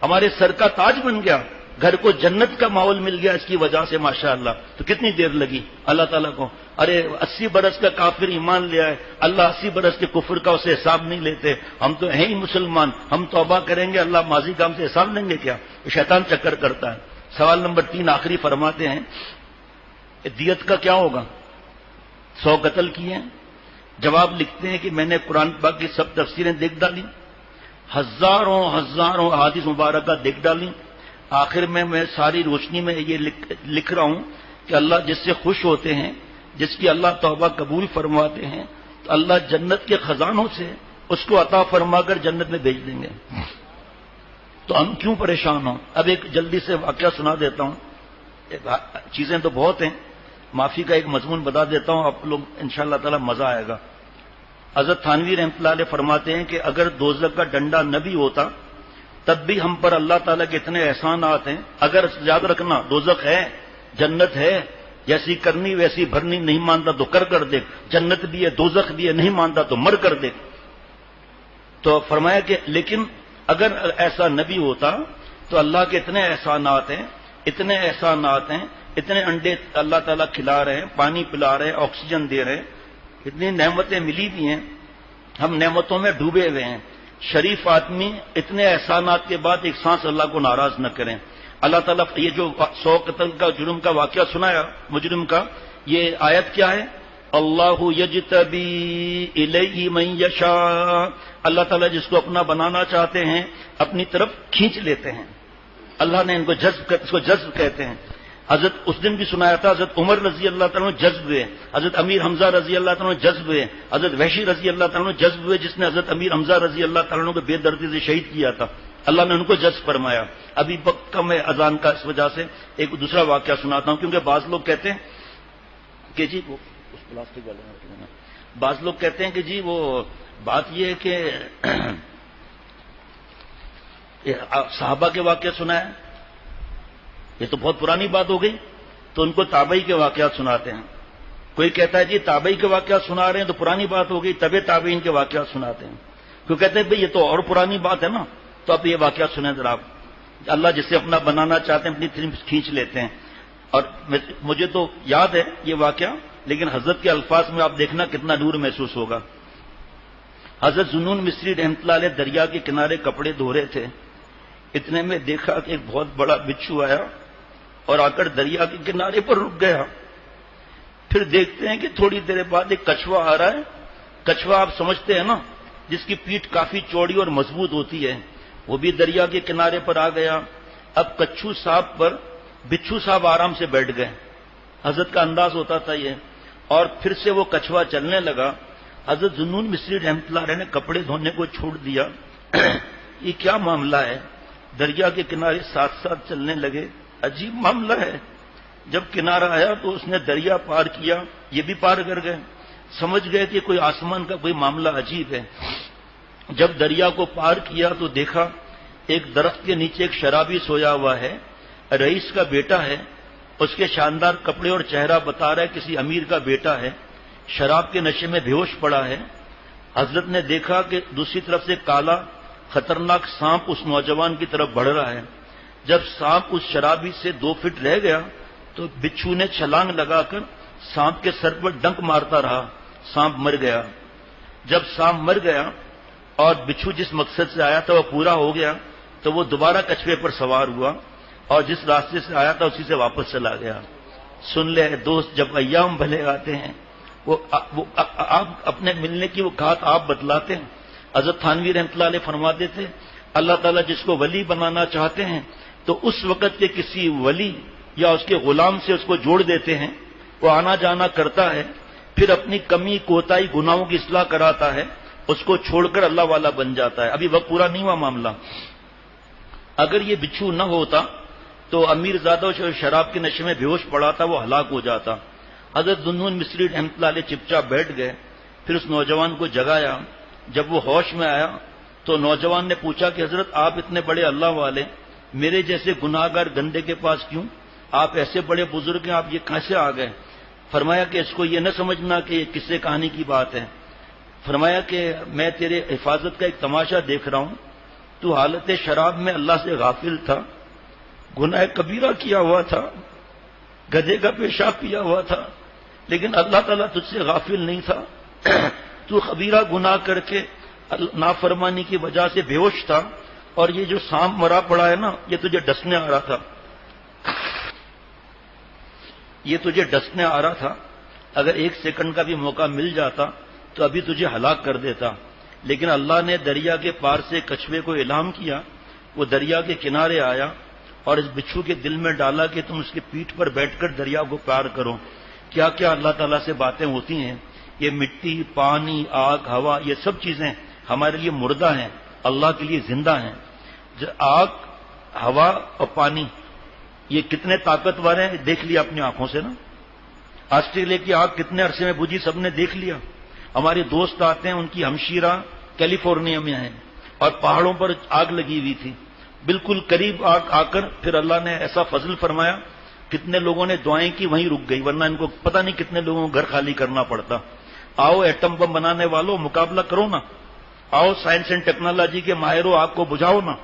ہمارے سر کا تاج بن گیا، گھر کو جنت کا ماحول مل گیا اس کی وجہ سے ماشاءاللہ. تو کتنی دیر لگی اللہ تعالیٰ کو؟ ارے 80 برس کا کافر ایمان لیا ہے، اللہ 80 برس کے کفر کا اسے حساب نہیں لیتے. ہم تو ہیں ہی مسلمان، ہم توبہ کریں گے، اللہ ماضی کا ہم سے حساب لیں گے کیا؟ شیطان چکر کرتا ہے. سوال نمبر 3 آخری فرماتے ہیں دیت کا کیا ہوگا؟ 100 قتل کیے ہیں. جواب لکھتے ہیں کہ میں نے قرآن پاک کی سب تفسیریں دیکھ ڈالی، ہزاروں احادیث مبارکہ دیکھ ڈالی. آخر میں ساری روشنی میں یہ لکھ رہا ہوں کہ اللہ جس سے خوش ہوتے ہیں، جس کی اللہ توبہ قبول فرماتے ہیں، تو اللہ جنت کے خزانوں سے اس کو عطا فرما کر جنت میں بھیج دیں گے. تو ہم کیوں پریشان ہوں؟ اب ایک جلدی سے واقعہ سنا دیتا ہوں. چیزیں تو بہت ہیں، معافی کا ایک مضمون بتا دیتا ہوں، آپ لوگ انشاءاللہ تعالی مزہ آئے گا. حضرت تھانوی رحمۃ اللہ علیہ فرماتے ہیں کہ اگر دوزخ کا ڈنڈا نہ بھی ہوتا تب بھی ہم پر اللہ تعالیٰ کے اتنے احسانات ہیں. اگر یاد رکھنا دوزخ ہے، جنت ہے، جیسی کرنی ویسی بھرنی، نہیں مانتا تو کر دے. جنت بھی ہے، دوزخ بھی ہے، نہیں مانتا تو مر کر دے. تو فرمایا کہ لیکن اگر ایسا نہ بھی ہوتا تو اللہ کے اتنے احسانات ہیں، اتنے انڈے اللہ تعالیٰ کھلا رہے ہیں، پانی پلا رہے ہیں، آکسیجن دے رہے ہیں، اتنی نعمتیں ملی بھی ہیں، ہم نعمتوں میں ڈوبے ہوئے ہیں. شریف آدمی اتنے احسانات کے بعد ایک سانس اللہ کو ناراض نہ کریں. اللہ تعالیٰ یہ جو 100 قتل کا جرم کا واقعہ سنایا مجرم کا، یہ آیت کیا ہے؟ اللہ یجتبی الیہ من یشاء. اللہ تعالیٰ جس کو اپنا بنانا چاہتے ہیں اپنی طرف کھینچ لیتے ہیں. اللہ نے ان کو اس کو جذب کہتے ہیں. حضرت اس دن بھی سنایا تھا، حضرت عمر رضی اللہ تعالیٰ جذب ہوئے، حضرت امیر حمزہ رضی اللہ تعالیٰ جذب ہوئے، حضرت وحشی رضی اللہ تعالیٰ جذب ہوئے جس نے حضرت امیر حمزہ رضی اللہ تعالیٰ کو بے دردی سے شہید کیا تھا. اللہ نے ان کو جذب فرمایا. ابھی وقت کم ہے اذان کا، اس وجہ سے ایک دوسرا واقعہ سناتا ہوں، کیونکہ بعض لوگ کہتے ہیں کہ جی وہ اس پلاسٹک والے، بعض لوگ کہتے ہیں کہ جی وہ بات یہ ہے کہ صحابہ کے واقعہ سنا ہے، یہ تو بہت پرانی بات ہو گئی. تو ان کو تابعی کے واقعات سناتے ہیں. کوئی کہتا ہے جی تابعی کے واقعات سنا رہے ہیں تو پرانی بات ہو گئی، طبع تابعین کے واقعات سناتے ہیں. کوئی کہتے ہیں بھئی یہ تو اور پرانی بات ہے نا، تو اب یہ واقعات سنیں ذرا. اللہ جسے اپنا بنانا چاہتے ہیں اپنی طرف کھینچ لیتے ہیں. اور مجھے تو یاد ہے یہ واقعہ، لیکن حضرت کے الفاظ میں آپ دیکھنا کتنا نور محسوس ہوگا. حضرت ذوالنون مصری رحمۃ اللہ علیہ دریا کے کنارے کپڑے دھو رہے تھے. اتنے میں دیکھا کہ ایک بہت بڑا بچھو آیا اور آ کر دریا کے کنارے پر رک گیا. پھر دیکھتے ہیں کہ تھوڑی دیر بعد ایک کچھوا آ رہا ہے. کچھوا آپ سمجھتے ہیں نا، جس کی پیٹھ کافی چوڑی اور مضبوط ہوتی ہے، وہ بھی دریا کے کنارے پر آ گیا. اب کچھو صاحب پر بچھو صاحب آرام سے بیٹھ گئے. حضرت کا انداز ہوتا تھا یہ. اور پھر سے وہ کچھوا چلنے لگا. حضرت ذوالنون مصری رحمۃ اللہ علیہ نے کپڑے دھونے کو چھوڑ دیا. یہ کیا معاملہ ہے؟ دریا کے کنارے ساتھ ساتھ چلنے لگے. عجیب معاملہ ہے. جب کنارہ آیا تو اس نے دریا پار کیا، یہ بھی پار کر گئے. سمجھ گئے کہ کوئی آسمان کا کوئی معاملہ عجیب ہے. جب دریا کو پار کیا تو دیکھا ایک درخت کے نیچے ایک شرابی سویا ہوا ہے، رئیس کا بیٹا ہے. اس کے شاندار کپڑے اور چہرہ بتا رہا ہے کسی امیر کا بیٹا ہے. شراب کے نشے میں بے ہوش پڑا ہے. حضرت نے دیکھا کہ دوسری طرف سے کالا خطرناک سانپ اس نوجوان کی طرف بڑھ رہا ہے. جب سانپ اس شرابی سے 2 فٹ رہ گیا تو بچھو نے چھلانگ لگا کر سانپ کے سر پر ڈنک مارتا رہا. سانپ مر گیا. جب سانپ مر گیا اور بچھو جس مقصد سے آیا تھا وہ پورا ہو گیا تو وہ دوبارہ کچھوے پر سوار ہوا اور جس راستے سے آیا تھا اسی سے واپس چلا گیا. سن لے دوست، جب ایام بھلے آتے ہیں وہ آپ اپنے ملنے کی وہ بات آپ بتلاتے ہیں. حضرت تھانوی رحمۃ اللہ علیہ فرماتے تھے اللہ تعالیٰ جس کو ولی بنانا چاہتے ہیں تو اس وقت کے کسی ولی یا اس کے غلام سے اس کو جوڑ دیتے ہیں. وہ آنا جانا کرتا ہے، پھر اپنی کمی کوتاہی گناہوں کی اصلاح کراتا ہے، اس کو چھوڑ کر اللہ والا بن جاتا ہے. ابھی وقت پورا نہیں ہوا معاملہ. اگر یہ بچھو نہ ہوتا تو امیر زادہ شراب کے نشے میں بے ہوش پڑا تھا، وہ ہلاک ہو جاتا. حضرت ذوالنون مصری رحمۃ اللہ علیہ چپ چاپ بیٹھ گئے. پھر اس نوجوان کو جگایا. جب وہ ہوش میں آیا تو نوجوان نے پوچھا کہ حضرت آپ اتنے بڑے اللہ والے میرے جیسے گناہگار گندے کے پاس کیوں؟ آپ ایسے بڑے بزرگ ہیں، آپ یہ کیسے آ گئے؟ فرمایا کہ اس کو یہ نہ سمجھنا کہ یہ قصے کہانی کی بات ہے. فرمایا کہ میں تیرے حفاظت کا ایک تماشا دیکھ رہا ہوں. تو حالت شراب میں اللہ سے غافل تھا، گناہ کبیرہ کیا ہوا تھا، گدھے کا پیشاب پیا ہوا تھا، لیکن اللہ تعالیٰ تجھ سے غافل نہیں تھا. تو کبیرہ گناہ کر کے نافرمانی کی وجہ سے بے ہوش تھا، اور یہ جو سانپ مرا پڑا ہے نا، یہ تجھے ڈسنے آ رہا تھا، یہ تجھے ڈسنے آ رہا تھا. اگر ایک سیکنڈ کا بھی موقع مل جاتا تو ابھی تجھے ہلاک کر دیتا. لیکن اللہ نے دریا کے پار سے کچھوے کو الہام کیا، وہ دریا کے کنارے آیا اور اس بچھو کے دل میں ڈالا کہ تم اس کی پیٹھ پر بیٹھ کر دریا کو پار کرو. کیا کیا اللہ تعالیٰ سے باتیں ہوتی ہیں. یہ مٹی، پانی، آگ، ہوا، یہ سب چیزیں ہمارے لیے مردہ ہیں، اللہ کے لیے زندہ ہیں. آگ، ہوا اور پانی یہ کتنے طاقتور ہیں، دیکھ لیا اپنی آنکھوں سے نا. آسٹریلیا کی آگ کتنے عرصے میں بجھی، سب نے دیکھ لیا. ہمارے دوست آتے ہیں، ان کی ہمشیرہ کیلیفورنیا میں ہیں اور پہاڑوں پر آگ لگی ہوئی تھی، بالکل قریب آگ آ کر پھر اللہ نے ایسا فضل فرمایا، کتنے لوگوں نے دعائیں کی، وہیں رک گئی، ورنہ ان کو پتہ نہیں کتنے لوگوں کو گھر خالی کرنا پڑتا. آؤ ایٹم بم بنانے والوں مقابلہ کرو نا، آؤ سائنس اینڈ ٹیکنالوجی کے ماہروں آگ کو بجھاؤ نا.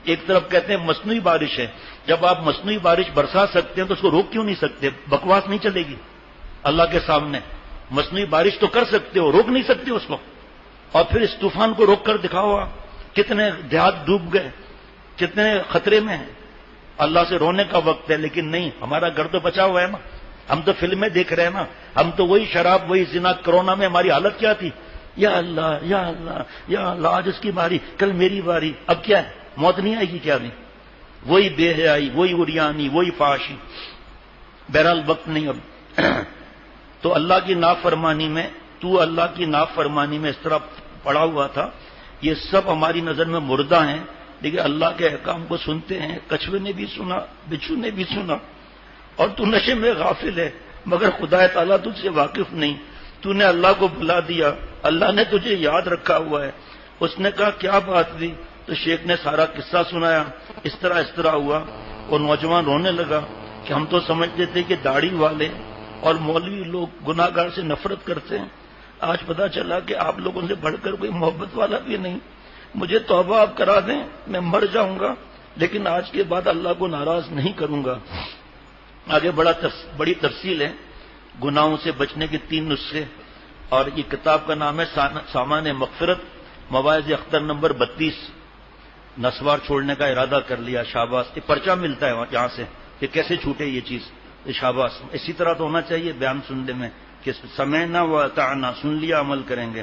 ایک طرف کہتے ہیں مصنوعی بارش ہے، جب آپ مصنوعی بارش برسا سکتے ہیں تو اس کو روک کیوں نہیں سکتے؟ بکواس نہیں چلے گی اللہ کے سامنے. مصنوعی بارش تو کر سکتے ہو، روک نہیں سکتے اس کو. اور پھر اس طوفان کو روک کر دکھاؤ آپ. کتنے دیہات ڈوب گئے، کتنے خطرے میں ہیں. اللہ سے رونے کا وقت ہے، لیکن نہیں، ہمارا گھر تو بچا ہوا ہے نا. ہم تو فلمیں دیکھ رہے ہیں نا، ہم تو وہی شراب، وہی زنا. کرونا میں ہماری حالت کیا تھی؟ یا اللہ یا اللہ یا اللہ، آج اس کی باری، کل میری باری. اب کیا ہے؟ موت نہیں آئے گی کیا نہیں؟ وہی بے حیائی، وہی اریانی، وہی فحاشی. بہرحال وقت نہیں اب. تو اللہ کی نافرمانی میں، تو اللہ کی نافرمانی میں اس طرح پڑا ہوا تھا. یہ سب ہماری نظر میں مردہ ہیں، لیکن اللہ کے احکام کو سنتے ہیں. کچھوے نے بھی سنا، بچھو نے بھی سنا، اور تو نشے میں غافل ہے، مگر خدا تعالیٰ تجھ سے واقف نہیں. تو نے اللہ کو بلا دیا، اللہ نے تجھے یاد رکھا ہوا ہے. اس نے کہا کیا بات ہوئی؟ تو شیخ نے سارا قصہ سنایا، اس طرح ہوا. اور نوجوان رونے لگا کہ ہم تو سمجھتے تھے کہ داڑھی والے اور مولوی لوگ گناہ گار سے نفرت کرتے ہیں، آج پتا چلا کہ آپ لوگوں سے بڑھ کر کوئی محبت والا بھی نہیں. مجھے توبہ آپ کرا دیں، میں مر جاؤں گا، لیکن آج کے بعد اللہ کو ناراض نہیں کروں گا. آگے بڑی تفصیل ہے گناہوں سے بچنے کے 3 نسخے، اور یہ کتاب کا نام ہے سامان مغفرت، مواعظ اختر نمبر 32. نسوار چھوڑنے کا ارادہ کر لیا، شاباش. یہ پرچہ ملتا ہے یہاں سے کہ کیسے چھوٹے یہ چیز، شاباش. اسی طرح تو ہونا چاہیے بیان سننے میں کہ سمعنا و اطعنا، سن لیا عمل کریں گے.